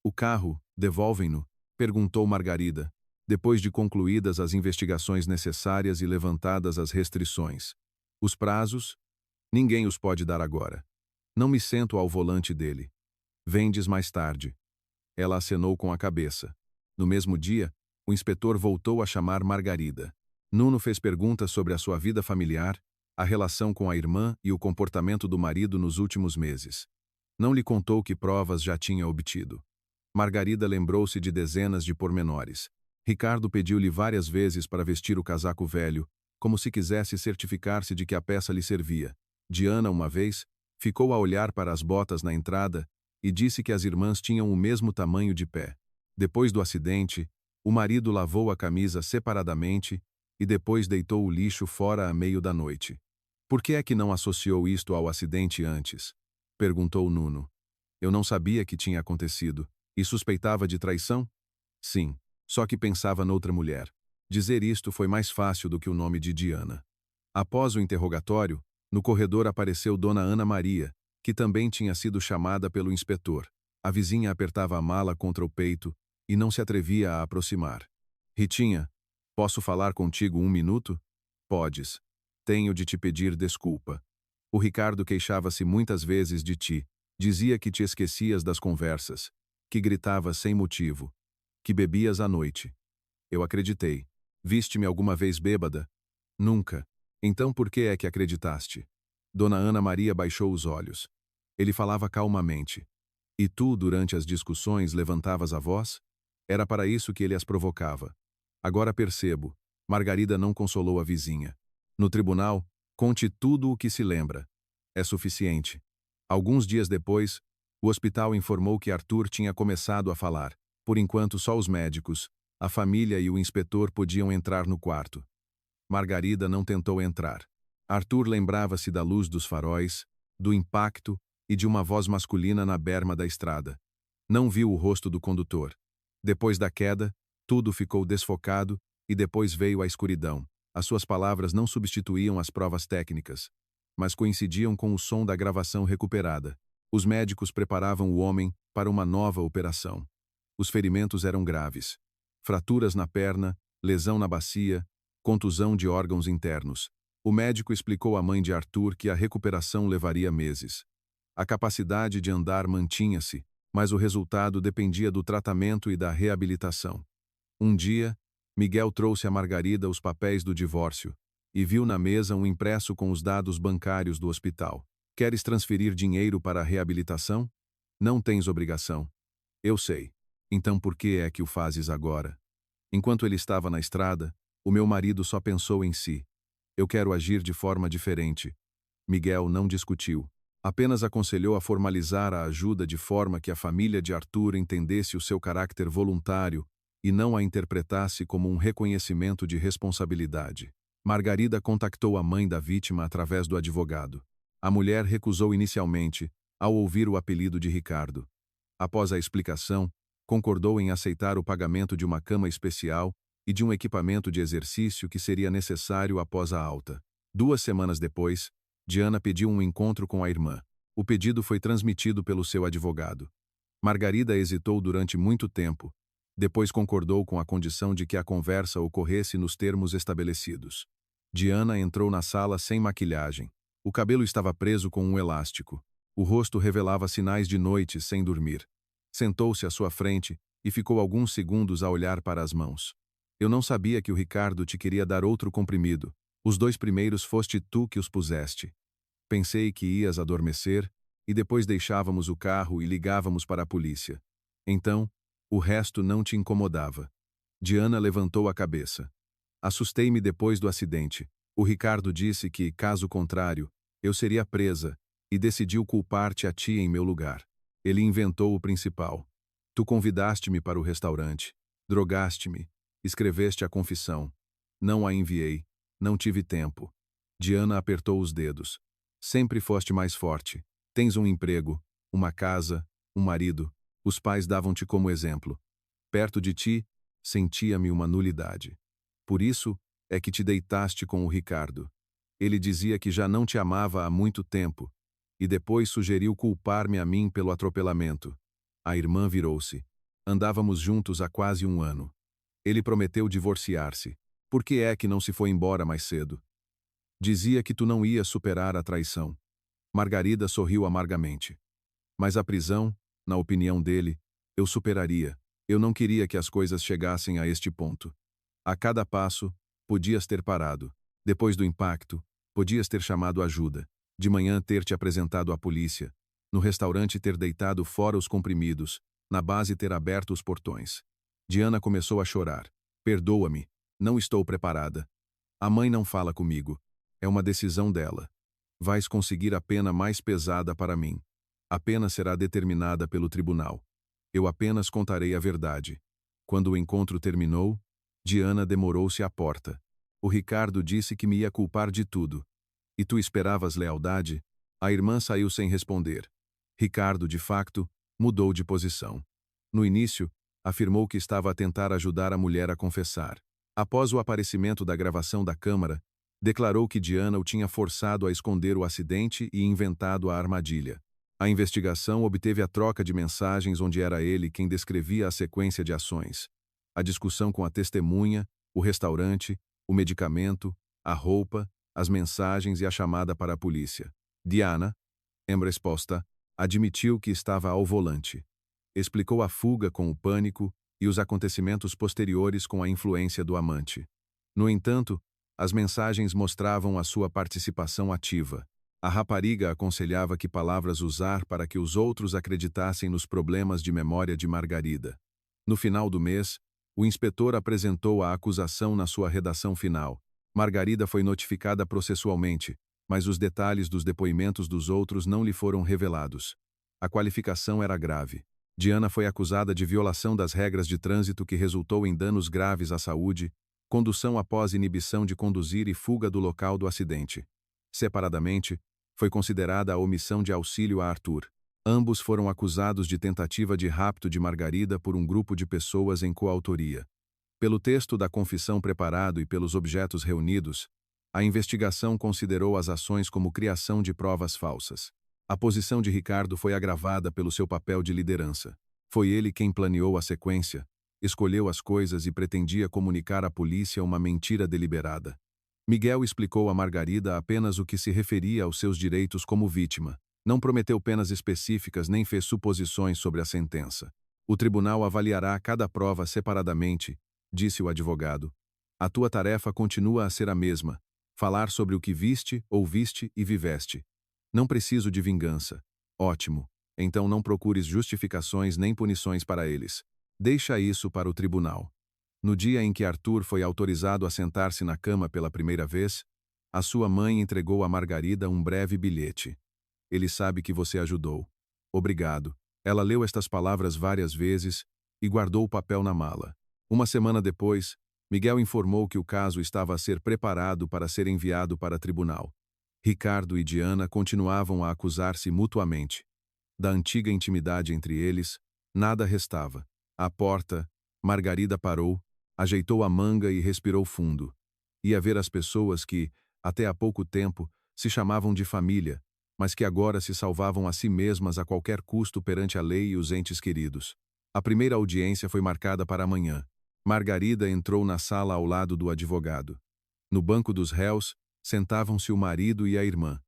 Speaker 1: O carro, devolvem-no? Perguntou Margarida, depois de concluídas as investigações necessárias e levantadas as restrições. Os prazos? Ninguém os pode dar agora. Não me sento ao volante dele. Vendes mais tarde. Ela acenou com a cabeça. No mesmo dia, o inspetor voltou a chamar Margarida. Nuno fez perguntas sobre a sua vida familiar, a relação com a irmã e o comportamento do marido nos últimos meses. Não lhe contou que provas já tinha obtido. Margarida lembrou-se de dezenas de pormenores. Ricardo pediu-lhe várias vezes para vestir o casaco velho, como se quisesse certificar-se de que a peça lhe servia. Diana, uma vez, ficou a olhar para as botas na entrada e disse que as irmãs tinham o mesmo tamanho de pé. Depois do acidente, o marido lavou a camisa separadamente e depois deitou o lixo fora à meio da noite. Por que é que não associou isto ao acidente antes? Perguntou Nuno. Eu não sabia que tinha acontecido. E suspeitava de traição? Sim, só que pensava noutra mulher. Dizer isto foi mais fácil do que o nome de Diana. Após o interrogatório, no corredor apareceu Dona Ana Maria, que também tinha sido chamada pelo inspetor. A vizinha apertava a mala contra o peito e não se atrevia a aproximar. Ritinha, posso falar contigo 1 minuto? Podes. Tenho de te pedir desculpa. O Ricardo queixava-se muitas vezes de ti. Dizia que te esquecias das conversas, que gritavas sem motivo, que bebias à noite. Eu acreditei. Viste-me alguma vez bêbada? Nunca. Então por que é que acreditaste? Dona Ana Maria baixou os olhos. Ele falava calmamente. E tu, durante as discussões, levantavas a voz? Era para isso que ele as provocava. Agora percebo. Margarida não consolou a vizinha. No tribunal, conte tudo o que se lembra. É suficiente. Alguns dias depois, o hospital informou que Arthur tinha começado a falar. Por enquanto, só os médicos, a família e o inspetor podiam entrar no quarto. Margarida não tentou entrar. Arthur lembrava-se da luz dos faróis, do impacto e de uma voz masculina na berma da estrada. Não viu o rosto do condutor. Depois da queda, tudo ficou desfocado e depois veio a escuridão. As suas palavras não substituíam as provas técnicas, mas coincidiam com o som da gravação recuperada. Os médicos preparavam o homem para uma nova operação. Os ferimentos eram graves. Fraturas na perna, lesão na bacia, contusão de órgãos internos. O médico explicou à mãe de Arthur que a recuperação levaria meses. A capacidade de andar mantinha-se, mas o resultado dependia do tratamento e da reabilitação. Um dia, Miguel trouxe a Margarida os papéis do divórcio e viu na mesa um impresso com os dados bancários do hospital. Queres transferir dinheiro para a reabilitação? Não tens obrigação. Eu sei. Então por que é que o fazes agora? Enquanto ele estava na estrada, o meu marido só pensou em si. Eu quero agir de forma diferente. Miguel não discutiu. Apenas aconselhou a formalizar a ajuda de forma que a família de Arthur entendesse o seu caráter voluntário e não a interpretasse como um reconhecimento de responsabilidade. Margarida contactou a mãe da vítima através do advogado. A mulher recusou inicialmente, ao ouvir o apelido de Ricardo. Após a explicação, concordou em aceitar o pagamento de uma cama especial e de um equipamento de exercício que seria necessário após a alta. 2 semanas depois, Diana pediu um encontro com a irmã. O pedido foi transmitido pelo seu advogado. Margarida hesitou durante muito tempo. Depois concordou com a condição de que a conversa ocorresse nos termos estabelecidos. Diana entrou na sala sem maquilhagem. O cabelo estava preso com um elástico. O rosto revelava sinais de noite sem dormir. Sentou-se à sua frente e ficou alguns segundos a olhar para as mãos. Eu não sabia que o Ricardo te queria dar outro comprimido. Os 2 primeiros foste tu que os puseste. Pensei que ias adormecer e depois deixávamos o carro e ligávamos para a polícia. Então, o resto não te incomodava. Diana levantou a cabeça. Assustei-me depois do acidente. O Ricardo disse que, caso contrário, eu seria presa e decidiu culpar-te a ti em meu lugar. Ele inventou o principal. Tu convidaste-me para o restaurante, drogaste-me, escreveste a confissão. Não a enviei, não tive tempo. Diana apertou os dedos. Sempre foste mais forte. Tens um emprego, uma casa, um marido. Os pais davam-te como exemplo. Perto de ti, sentia-me uma nulidade. Por isso é que te deitaste com o Ricardo. Ele dizia que já não te amava há muito tempo, e depois sugeriu culpar-me a mim pelo atropelamento. A irmã virou-se. Andávamos juntos há quase 1 ano. Ele prometeu divorciar-se. Por que é que não se foi embora mais cedo? Dizia que tu não ias superar a traição. Margarida sorriu amargamente. Mas a prisão, na opinião dele, eu superaria. Eu não queria que as coisas chegassem a este ponto. A cada passo, podias ter parado. Depois do impacto, podias ter chamado ajuda. De manhã ter te apresentado à polícia. No restaurante ter deitado fora os comprimidos. Na base ter aberto os portões. Diana começou a chorar. Perdoa-me. Não estou preparada. A mãe não fala comigo. É uma decisão dela. Vais conseguir a pena mais pesada para mim. A pena será determinada pelo tribunal. Eu apenas contarei a verdade. Quando o encontro terminou, Diana demorou-se à porta. O Ricardo disse que me ia culpar de tudo. E tu esperavas lealdade? A irmã saiu sem responder. Ricardo, de facto, mudou de posição. No início, afirmou que estava a tentar ajudar a mulher a confessar. Após o aparecimento da gravação da câmara, declarou que Diana o tinha forçado a esconder o acidente e inventado a armadilha. A investigação obteve a troca de mensagens onde era ele quem descrevia a sequência de ações. A discussão com a testemunha, o restaurante, o medicamento, a roupa, as mensagens e a chamada para a polícia. Diana, em resposta, admitiu que estava ao volante. Explicou a fuga com o pânico e os acontecimentos posteriores com a influência do amante. No entanto, as mensagens mostravam a sua participação ativa. A rapariga aconselhava que palavras usar para que os outros acreditassem nos problemas de memória de Margarida. No final do mês, o inspetor apresentou a acusação na sua redação final. Margarida foi notificada processualmente, mas os detalhes dos depoimentos dos outros não lhe foram revelados. A qualificação era grave. Diana foi acusada de violação das regras de trânsito que resultou em danos graves à saúde, condução após inibição de conduzir e fuga do local do acidente. Separadamente, foi considerada a omissão de auxílio a Arthur. Ambos foram acusados de tentativa de rapto de Margarida por um grupo de pessoas em coautoria. Pelo texto da confissão preparado e pelos objetos reunidos, a investigação considerou as ações como criação de provas falsas. A posição de Ricardo foi agravada pelo seu papel de liderança. Foi ele quem planeou a sequência, escolheu as coisas e pretendia comunicar à polícia uma mentira deliberada. Miguel explicou a Margarida apenas o que se referia aos seus direitos como vítima. Não prometeu penas específicas nem fez suposições sobre a sentença. O tribunal avaliará cada prova separadamente, disse o advogado. A tua tarefa continua a ser a mesma: falar sobre o que viste, ouviste e viveste. Não preciso de vingança. Ótimo. Então não procures justificações nem punições para eles. Deixa isso para o tribunal. No dia em que Arthur foi autorizado a sentar-se na cama pela primeira vez, a sua mãe entregou a Margarida um breve bilhete. Ele sabe que você ajudou. Obrigado. Ela leu estas palavras várias vezes e guardou o papel na mala. Uma semana depois, Miguel informou que o caso estava a ser preparado para ser enviado para tribunal. Ricardo e Diana continuavam a acusar-se mutuamente. Da antiga intimidade entre eles, nada restava. À porta, Margarida parou, ajeitou a manga e respirou fundo. Ia ver as pessoas que, até há pouco tempo, se chamavam de família, mas que agora se salvavam a si mesmas a qualquer custo perante a lei e os entes queridos. A primeira audiência foi marcada para amanhã. Margarida entrou na sala ao lado do advogado. No banco dos réus, sentavam-se o marido e a irmã.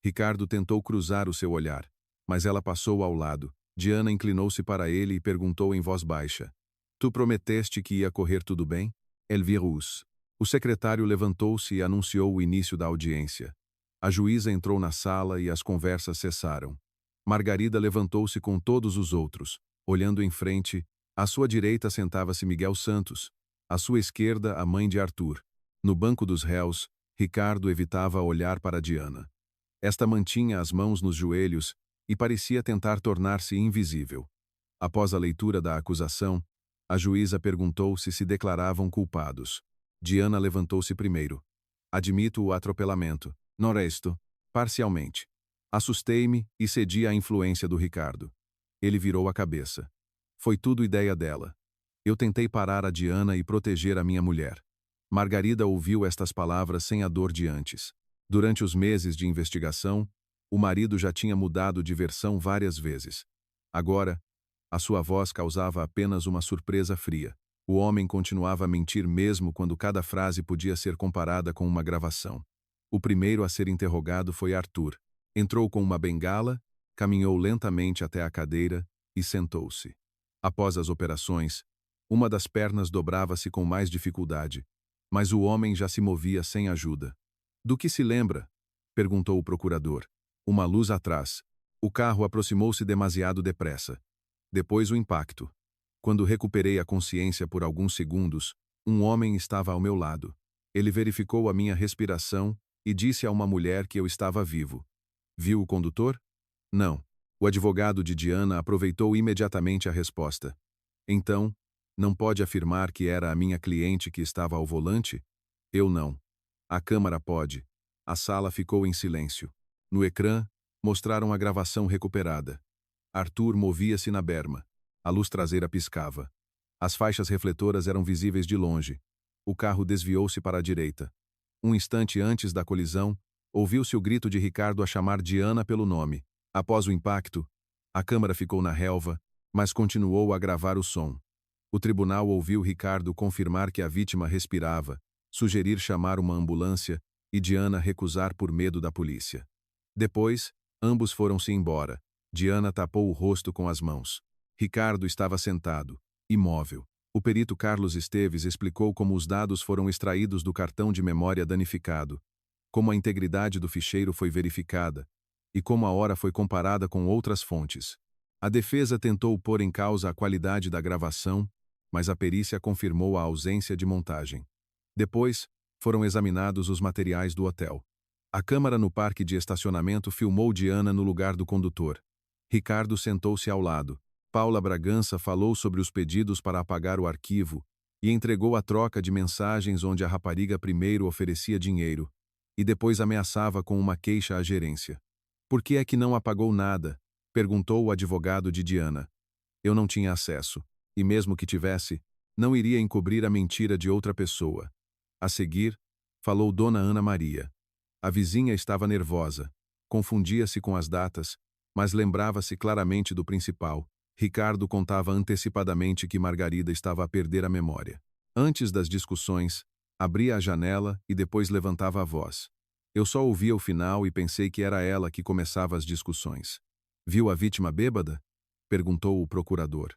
Speaker 1: Ricardo tentou cruzar o seu olhar, mas ela passou ao lado. Diana inclinou-se para ele e perguntou em voz baixa: Tu prometeste que ia correr tudo bem? Elvirus. O secretário levantou-se e anunciou o início da audiência. A juíza entrou na sala e as conversas cessaram. Margarida levantou-se com todos os outros. Olhando em frente, à sua direita sentava-se Miguel Santos, à sua esquerda a mãe de Arthur. No banco dos réus, Ricardo evitava olhar para Diana. Esta mantinha as mãos nos joelhos e parecia tentar tornar-se invisível. Após a leitura da acusação, a juíza perguntou se declaravam culpados. Diana levantou-se primeiro. Admito o atropelamento. Non resto. Parcialmente. Assustei-me e cedi à influência do Ricardo. Ele virou a cabeça. Foi tudo ideia dela. Eu tentei parar a Diana e proteger a minha mulher. Margarida ouviu estas palavras sem a dor de antes. Durante os meses de investigação, o marido já tinha mudado de versão várias vezes. Agora, a sua voz causava apenas uma surpresa fria. O homem continuava a mentir mesmo quando cada frase podia ser comparada com uma gravação. O primeiro a ser interrogado foi Arthur. Entrou com uma bengala, caminhou lentamente até a cadeira e sentou-se. Após as operações, uma das pernas dobrava-se com mais dificuldade, mas o homem já se movia sem ajuda. Do que se lembra? Perguntou o procurador. Uma luz atrás. O carro aproximou-se demasiado depressa. Depois o impacto. Quando recuperei a consciência por alguns segundos, um homem estava ao meu lado. Ele verificou a minha respiração e disse a uma mulher que eu estava vivo. Viu o condutor? Não. O advogado de Diana aproveitou imediatamente a resposta. Então, não pode afirmar que era a minha cliente que estava ao volante? Eu não. A câmara pode. A sala ficou em silêncio. No ecrã, mostraram a gravação recuperada. Arthur movia-se na berma. A luz traseira piscava. As faixas refletoras eram visíveis de longe. O carro desviou-se para a direita. Um instante antes da colisão, ouviu-se o grito de Ricardo a chamar Diana pelo nome. Após o impacto, a câmara ficou na relva, mas continuou a gravar o som. O tribunal ouviu Ricardo confirmar que a vítima respirava, sugerir chamar uma ambulância e Diana recusar por medo da polícia. Depois, ambos foram-se embora. Diana tapou o rosto com as mãos. Ricardo estava sentado, imóvel. O perito Carlos Esteves explicou como os dados foram extraídos do cartão de memória danificado, como a integridade do ficheiro foi verificada e como a hora foi comparada com outras fontes. A defesa tentou pôr em causa a qualidade da gravação, mas a perícia confirmou a ausência de montagem. Depois, foram examinados os materiais do hotel. A câmara no parque de estacionamento filmou Diana no lugar do condutor. Ricardo sentou-se ao lado. Paula Bragança falou sobre os pedidos para apagar o arquivo e entregou a troca de mensagens onde a rapariga primeiro oferecia dinheiro e depois ameaçava com uma queixa à gerência. Por que é que não apagou nada? Perguntou o advogado de Diana. Eu não tinha acesso, e mesmo que tivesse, não iria encobrir a mentira de outra pessoa. A seguir, falou Dona Ana Maria. A vizinha estava nervosa, confundia-se com as datas, mas lembrava-se claramente do principal. Ricardo contava antecipadamente que Margarida estava a perder a memória. Antes das discussões, abria a janela e depois levantava a voz. Eu só ouvia o final e pensei que era ela que começava as discussões. Viu a vítima bêbada? Perguntou o procurador.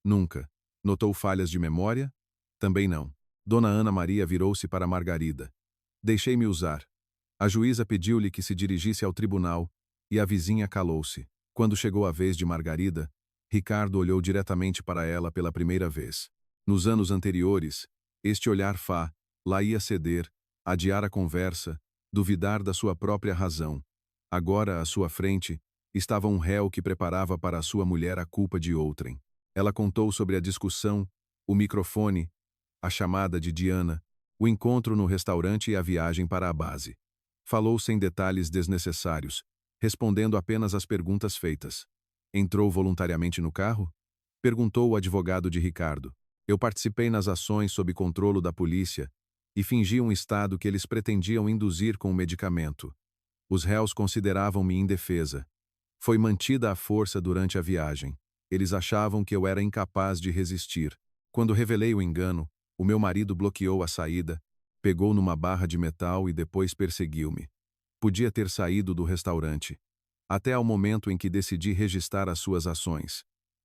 Speaker 1: Nunca. Notou falhas de memória? Também não. Dona Ana Maria virou-se para Margarida. Deixei-me usar. A juíza pediu-lhe que se dirigisse ao tribunal e a vizinha calou-se. Quando chegou a vez de Margarida, Ricardo olhou diretamente para ela pela primeira vez. Nos anos anteriores, este olhar lá ia ceder, adiar a conversa, duvidar da sua própria razão. Agora, à sua frente, estava um réu que preparava para a sua mulher a culpa de outrem. Ela contou sobre a discussão, o microfone, a chamada de Diana, o encontro no restaurante e a viagem para a base. Falou sem detalhes desnecessários, respondendo apenas às perguntas feitas. Entrou voluntariamente no carro? Perguntou o advogado de Ricardo. Eu participei nas ações sob controlo da polícia e fingi um estado que eles pretendiam induzir com o medicamento. Os réus consideravam-me indefesa. Foi mantida à força durante a viagem. Eles achavam que eu era incapaz de resistir. Quando revelei o engano, o meu marido bloqueou a saída, pegou numa barra de metal e depois perseguiu-me. Podia ter saído do restaurante, até ao momento em que decidi registrar as suas ações.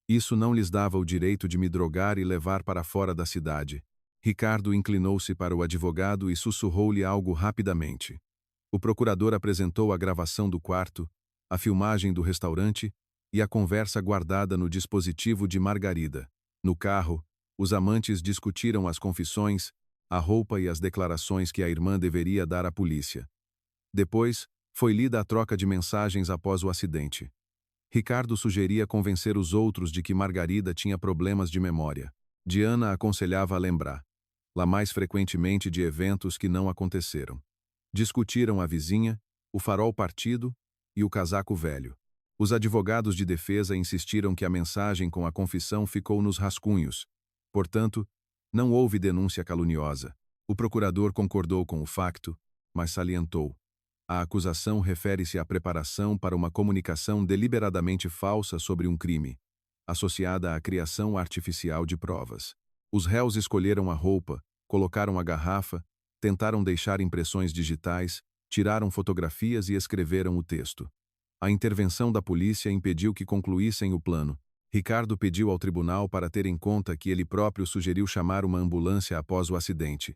Speaker 1: Isso não lhes dava o direito de me drogar e levar para fora da cidade. Ricardo inclinou-se para o advogado e sussurrou-lhe algo rapidamente. O procurador apresentou a gravação do quarto, a filmagem do restaurante e a conversa guardada no dispositivo de Margarida. No carro, os amantes discutiram as confissões, a roupa e as declarações que a irmã deveria dar à polícia. Depois, foi lida a troca de mensagens após o acidente. Ricardo sugeria convencer os outros de que Margarida tinha problemas de memória. Diana aconselhava a lembrar, lá mais frequentemente, de eventos que não aconteceram. Discutiram a vizinha, o farol partido e o casaco velho. Os advogados de defesa insistiram que a mensagem com a confissão ficou nos rascunhos. Portanto, não houve denúncia caluniosa. O procurador concordou com o facto, mas salientou: a acusação refere-se à preparação para uma comunicação deliberadamente falsa sobre um crime, associada à criação artificial de provas. Os réus escolheram a roupa, colocaram a garrafa, tentaram deixar impressões digitais, tiraram fotografias e escreveram o texto. A intervenção da polícia impediu que concluíssem o plano. Ricardo pediu ao tribunal para ter em conta que ele próprio sugeriu chamar uma ambulância após o acidente.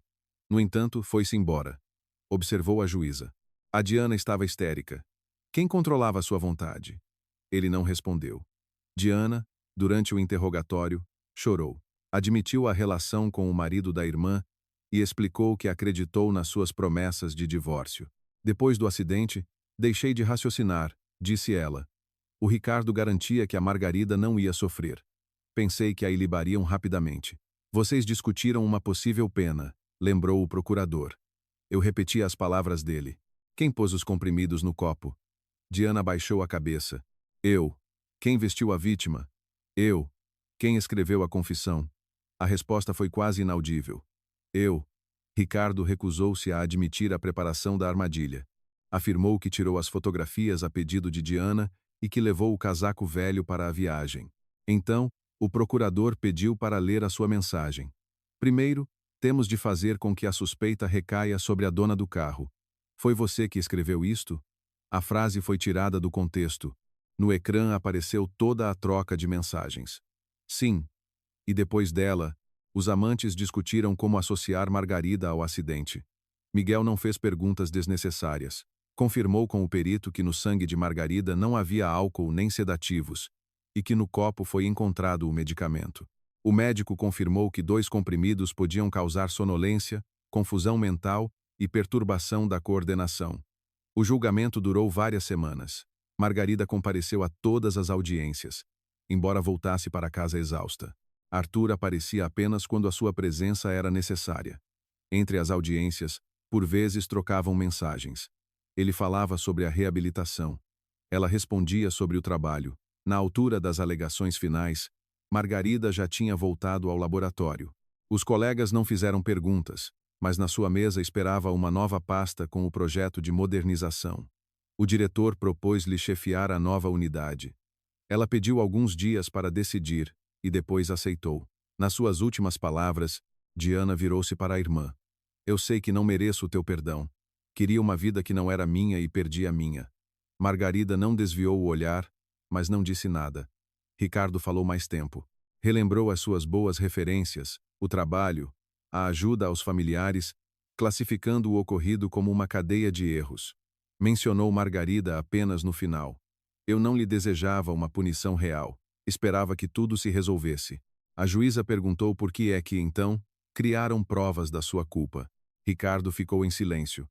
Speaker 1: No entanto, foi-se embora. Observou a juíza. A Diana estava histérica. Quem controlava sua vontade? Ele não respondeu. Diana, durante o interrogatório, chorou. Admitiu a relação com o marido da irmã e explicou que acreditou nas suas promessas de divórcio. Depois do acidente, deixei de raciocinar, disse ela. O Ricardo garantia que a Margarida não ia sofrer. Pensei que a ilibariam rapidamente. Vocês discutiram uma possível pena, lembrou o procurador. Eu repeti as palavras dele. Quem pôs os comprimidos no copo? Diana baixou a cabeça. Eu. Quem vestiu a vítima? Eu. Quem escreveu a confissão? A resposta foi quase inaudível. Eu. Ricardo recusou-se a admitir a preparação da armadilha. Afirmou que tirou as fotografias a pedido de Diana e que levou o casaco velho para a viagem. Então, o procurador pediu para ler a sua mensagem. Primeiro, temos de fazer com que a suspeita recaia sobre a dona do carro. Foi você que escreveu isto? A frase foi tirada do contexto. No ecrã apareceu toda a troca de mensagens. Sim. E depois dela, os amantes discutiram como associar Margarida ao acidente. Miguel não fez perguntas desnecessárias. Confirmou com o perito que no sangue de Margarida não havia álcool nem sedativos, e que no copo foi encontrado o medicamento. O médico confirmou que 2 comprimidos podiam causar sonolência, confusão mental e perturbação da coordenação. O julgamento durou várias semanas. Margarida compareceu a todas as audiências, embora voltasse para casa exausta. Arthur aparecia apenas quando a sua presença era necessária. Entre as audiências, por vezes trocavam mensagens. Ele falava sobre a reabilitação. Ela respondia sobre o trabalho. Na altura das alegações finais, Margarida já tinha voltado ao laboratório. Os colegas não fizeram perguntas, mas na sua mesa esperava uma nova pasta com o projeto de modernização. O diretor propôs-lhe chefiar a nova unidade. Ela pediu alguns dias para decidir e depois aceitou. Nas suas últimas palavras, Diana virou-se para a irmã. Eu sei que não mereço o teu perdão. Queria uma vida que não era minha e perdi a minha. Margarida não desviou o olhar, mas não disse nada. Ricardo falou mais tempo. Relembrou as suas boas referências, o trabalho, a ajuda aos familiares, classificando o ocorrido como uma cadeia de erros. Mencionou Margarida apenas no final. Eu não lhe desejava uma punição real. Esperava que tudo se resolvesse. A juíza perguntou por que é que, então, criaram provas da sua culpa. Ricardo ficou em silêncio.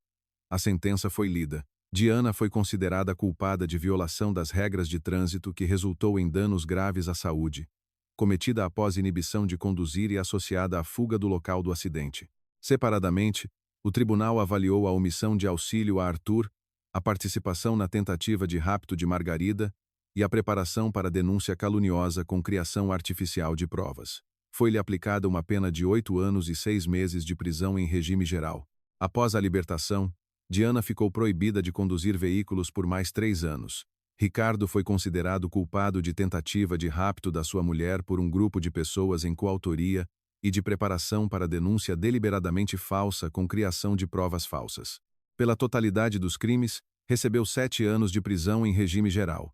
Speaker 1: A sentença foi lida. Diana foi considerada culpada de violação das regras de trânsito que resultou em danos graves à saúde, cometida após inibição de conduzir e associada à fuga do local do acidente. Separadamente, o tribunal avaliou a omissão de auxílio a Arthur, a participação na tentativa de rapto de Margarida e a preparação para denúncia caluniosa com criação artificial de provas. Foi-lhe aplicada uma pena de 8 anos e 6 meses de prisão em regime geral. Após a libertação, Diana ficou proibida de conduzir veículos por mais 3 anos. Ricardo foi considerado culpado de tentativa de rapto da sua mulher por um grupo de pessoas em coautoria e de preparação para denúncia deliberadamente falsa com criação de provas falsas. Pela totalidade dos crimes, recebeu 7 anos de prisão em regime geral.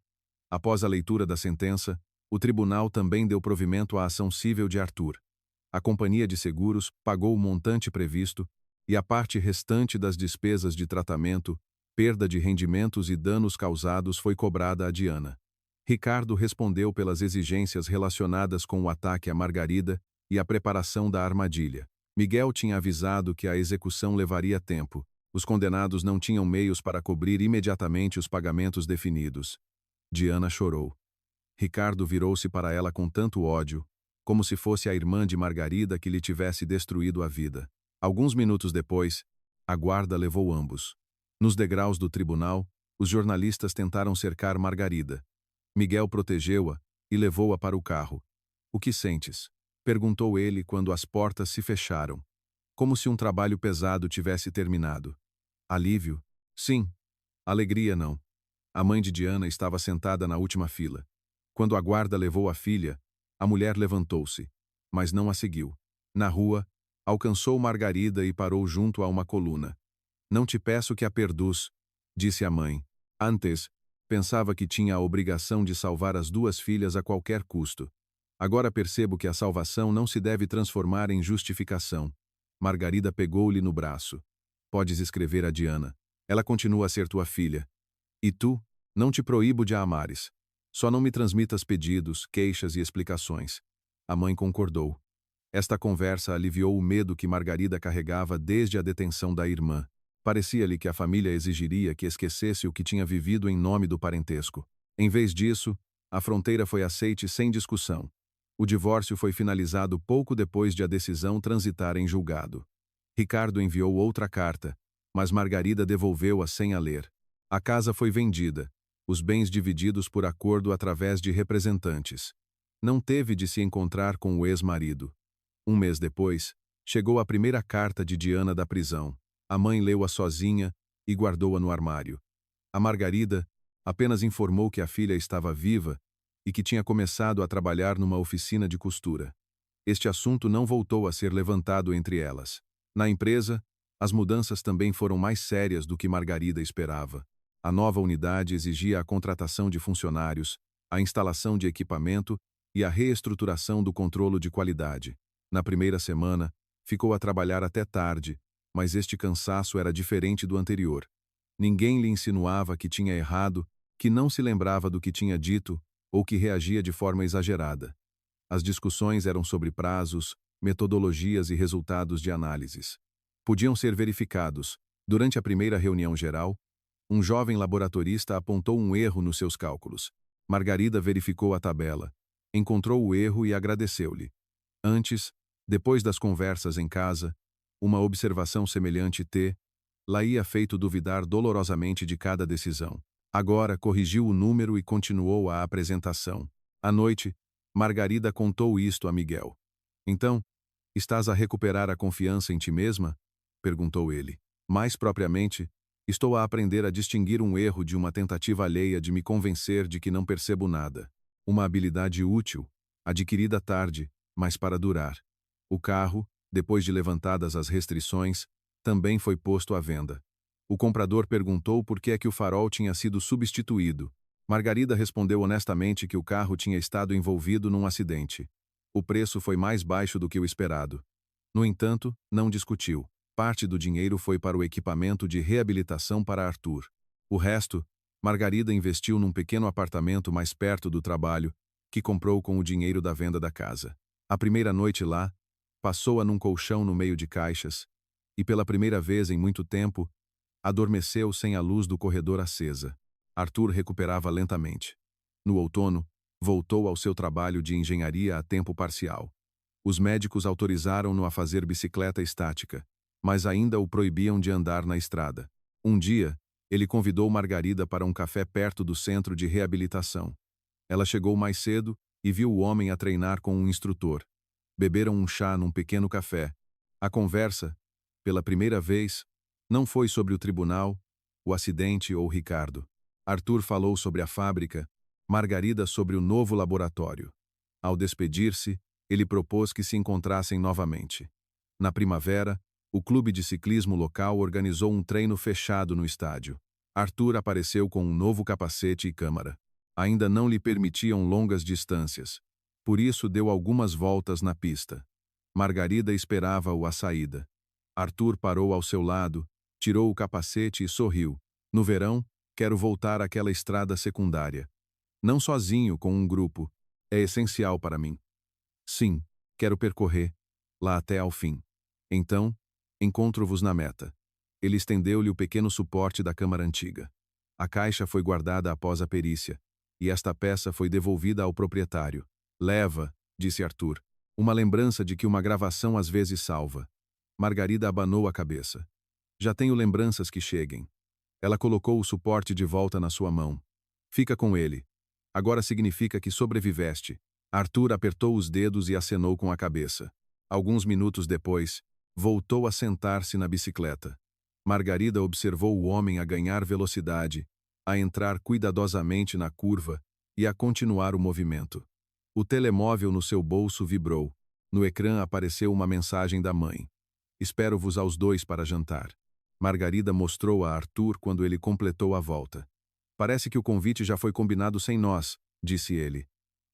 Speaker 1: Após a leitura da sentença, o tribunal também deu provimento à ação cível de Arthur. A companhia de seguros pagou o montante previsto e a parte restante das despesas de tratamento, perda de rendimentos e danos causados foi cobrada a Diana. Ricardo respondeu pelas exigências relacionadas com o ataque a Margarida e a preparação da armadilha. Miguel tinha avisado que a execução levaria tempo. Os condenados não tinham meios para cobrir imediatamente os pagamentos definidos. Diana chorou. Ricardo virou-se para ela com tanto ódio, como se fosse a irmã de Margarida que lhe tivesse destruído a vida. Alguns minutos depois, a guarda levou ambos. Nos degraus do tribunal, os jornalistas tentaram cercar Margarida. Miguel protegeu-a e levou-a para o carro. "O que sentes?" perguntou ele quando as portas se fecharam. Como se um trabalho pesado tivesse terminado. Alívio? Sim. Alegria não. A mãe de Diana estava sentada na última fila. Quando a guarda levou a filha, a mulher levantou-se, mas não a seguiu. Na rua, alcançou Margarida e parou junto a uma coluna. "Não te peço que a perdus", disse a mãe. Antes, pensava que tinha a obrigação de salvar as 2 filhas a qualquer custo. Agora percebo que a salvação não se deve transformar em justificação. Margarida pegou-lhe no braço. "Podes escrever a Diana. Ela continua a ser tua filha. E tu, não te proíbo de a amares. Só não me transmitas pedidos, queixas e explicações." A mãe concordou. Esta conversa aliviou o medo que Margarida carregava desde a detenção da irmã. Parecia-lhe que a família exigiria que esquecesse o que tinha vivido em nome do parentesco. Em vez disso, a fronteira foi aceite sem discussão. O divórcio foi finalizado pouco depois de a decisão transitar em julgado. Ricardo enviou outra carta, mas Margarida devolveu-a sem a ler. A casa foi vendida, os bens divididos por acordo através de representantes. Não teve de se encontrar com o ex-marido. Um mês depois, chegou a primeira carta de Diana da prisão. A mãe leu-a sozinha e guardou-a no armário. A Margarida apenas informou que a filha estava viva e que tinha começado a trabalhar numa oficina de costura. Este assunto não voltou a ser levantado entre elas. Na empresa, as mudanças também foram mais sérias do que Margarida esperava. A nova unidade exigia a contratação de funcionários, a instalação de equipamento e a reestruturação do controle de qualidade. Na primeira semana, ficou a trabalhar até tarde, mas este cansaço era diferente do anterior. Ninguém lhe insinuava que tinha errado, que não se lembrava do que tinha dito ou que reagia de forma exagerada. As discussões eram sobre prazos, metodologias e resultados de análises. Podiam ser verificados. Durante a primeira reunião geral, um jovem laboratorista apontou um erro nos seus cálculos. Margarida verificou a tabela, encontrou o erro e agradeceu-lhe. Antes, depois das conversas em casa, uma observação semelhante lá ia feito duvidar dolorosamente de cada decisão. Agora corrigiu o número e continuou a apresentação. À noite, Margarida contou isto a Miguel. Então, estás a recuperar a confiança em ti mesma? Perguntou ele. Mais propriamente, estou a aprender a distinguir um erro de uma tentativa alheia de me convencer de que não percebo nada. Uma habilidade útil, adquirida tarde, mas para durar. O carro, depois de levantadas as restrições, também foi posto à venda. O comprador perguntou por que é que o farol tinha sido substituído. Margarida respondeu honestamente que o carro tinha estado envolvido num acidente. O preço foi mais baixo do que o esperado. No entanto, não discutiu. Parte do dinheiro foi para o equipamento de reabilitação para Arthur. O resto, Margarida investiu num pequeno apartamento mais perto do trabalho, que comprou com o dinheiro da venda da casa. A primeira noite lá, passou-a num colchão no meio de caixas, e pela primeira vez em muito tempo, adormeceu sem a luz do corredor acesa. Arthur recuperava lentamente. No outono, voltou ao seu trabalho de engenharia a tempo parcial. Os médicos autorizaram-no a fazer bicicleta estática, mas ainda o proibiam de andar na estrada. Um dia, ele convidou Margarida para um café perto do centro de reabilitação. Ela chegou mais cedo e viu o homem a treinar com um instrutor. Beberam um chá num pequeno café. A conversa, pela primeira vez, não foi sobre o tribunal, o acidente ou Ricardo. Arthur falou sobre a fábrica, Margarida sobre o novo laboratório. Ao despedir-se, ele propôs que se encontrassem novamente. Na primavera, o clube de ciclismo local organizou um treino fechado no estádio. Arthur apareceu com um novo capacete e câmara. Ainda não lhe permitiam longas distâncias. Por isso deu algumas voltas na pista. Margarida esperava-o à saída. Arthur parou ao seu lado, tirou o capacete e sorriu. No verão, quero voltar àquela estrada secundária. Não sozinho, com um grupo. É essencial para mim. Sim, quero percorrer lá até ao fim. Então, encontro-vos na meta. Ele estendeu-lhe o pequeno suporte da câmara antiga. A caixa foi guardada após a perícia, e esta peça foi devolvida ao proprietário. Leva, disse Arthur, uma lembrança de que uma gravação às vezes salva. Margarida abanou a cabeça. Já tenho lembranças que cheguem. Ela colocou o suporte de volta na sua mão. Fica com ele. Agora significa que sobreviveste. Arthur apertou os dedos e acenou com a cabeça. Alguns minutos depois, voltou a sentar-se na bicicleta. Margarida observou o homem a ganhar velocidade, a entrar cuidadosamente na curva e a continuar o movimento. O telemóvel no seu bolso vibrou. No ecrã apareceu uma mensagem da mãe. Espero-vos aos dois para jantar. Margarida mostrou a Arthur quando ele completou a volta. Parece que o convite já foi combinado sem nós, disse ele.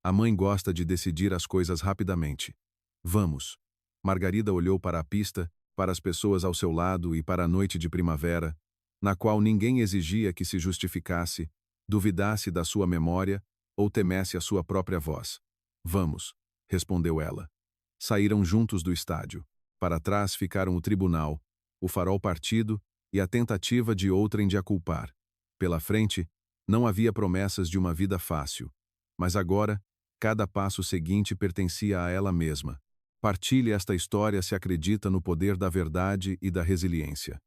Speaker 1: A mãe gosta de decidir as coisas rapidamente. Vamos. Margarida olhou para a pista, para as pessoas ao seu lado e para a noite de primavera, na qual ninguém exigia que se justificasse, duvidasse da sua memória ou temesse a sua própria voz. Vamos, respondeu ela. Saíram juntos do estádio. Para trás ficaram o tribunal, o farol partido e a tentativa de outrem de a culpar. Pela frente, Não havia promessas de uma vida fácil. Mas agora, cada passo seguinte pertencia a ela mesma. Partilhe esta história se acredita no poder da verdade e da resiliência.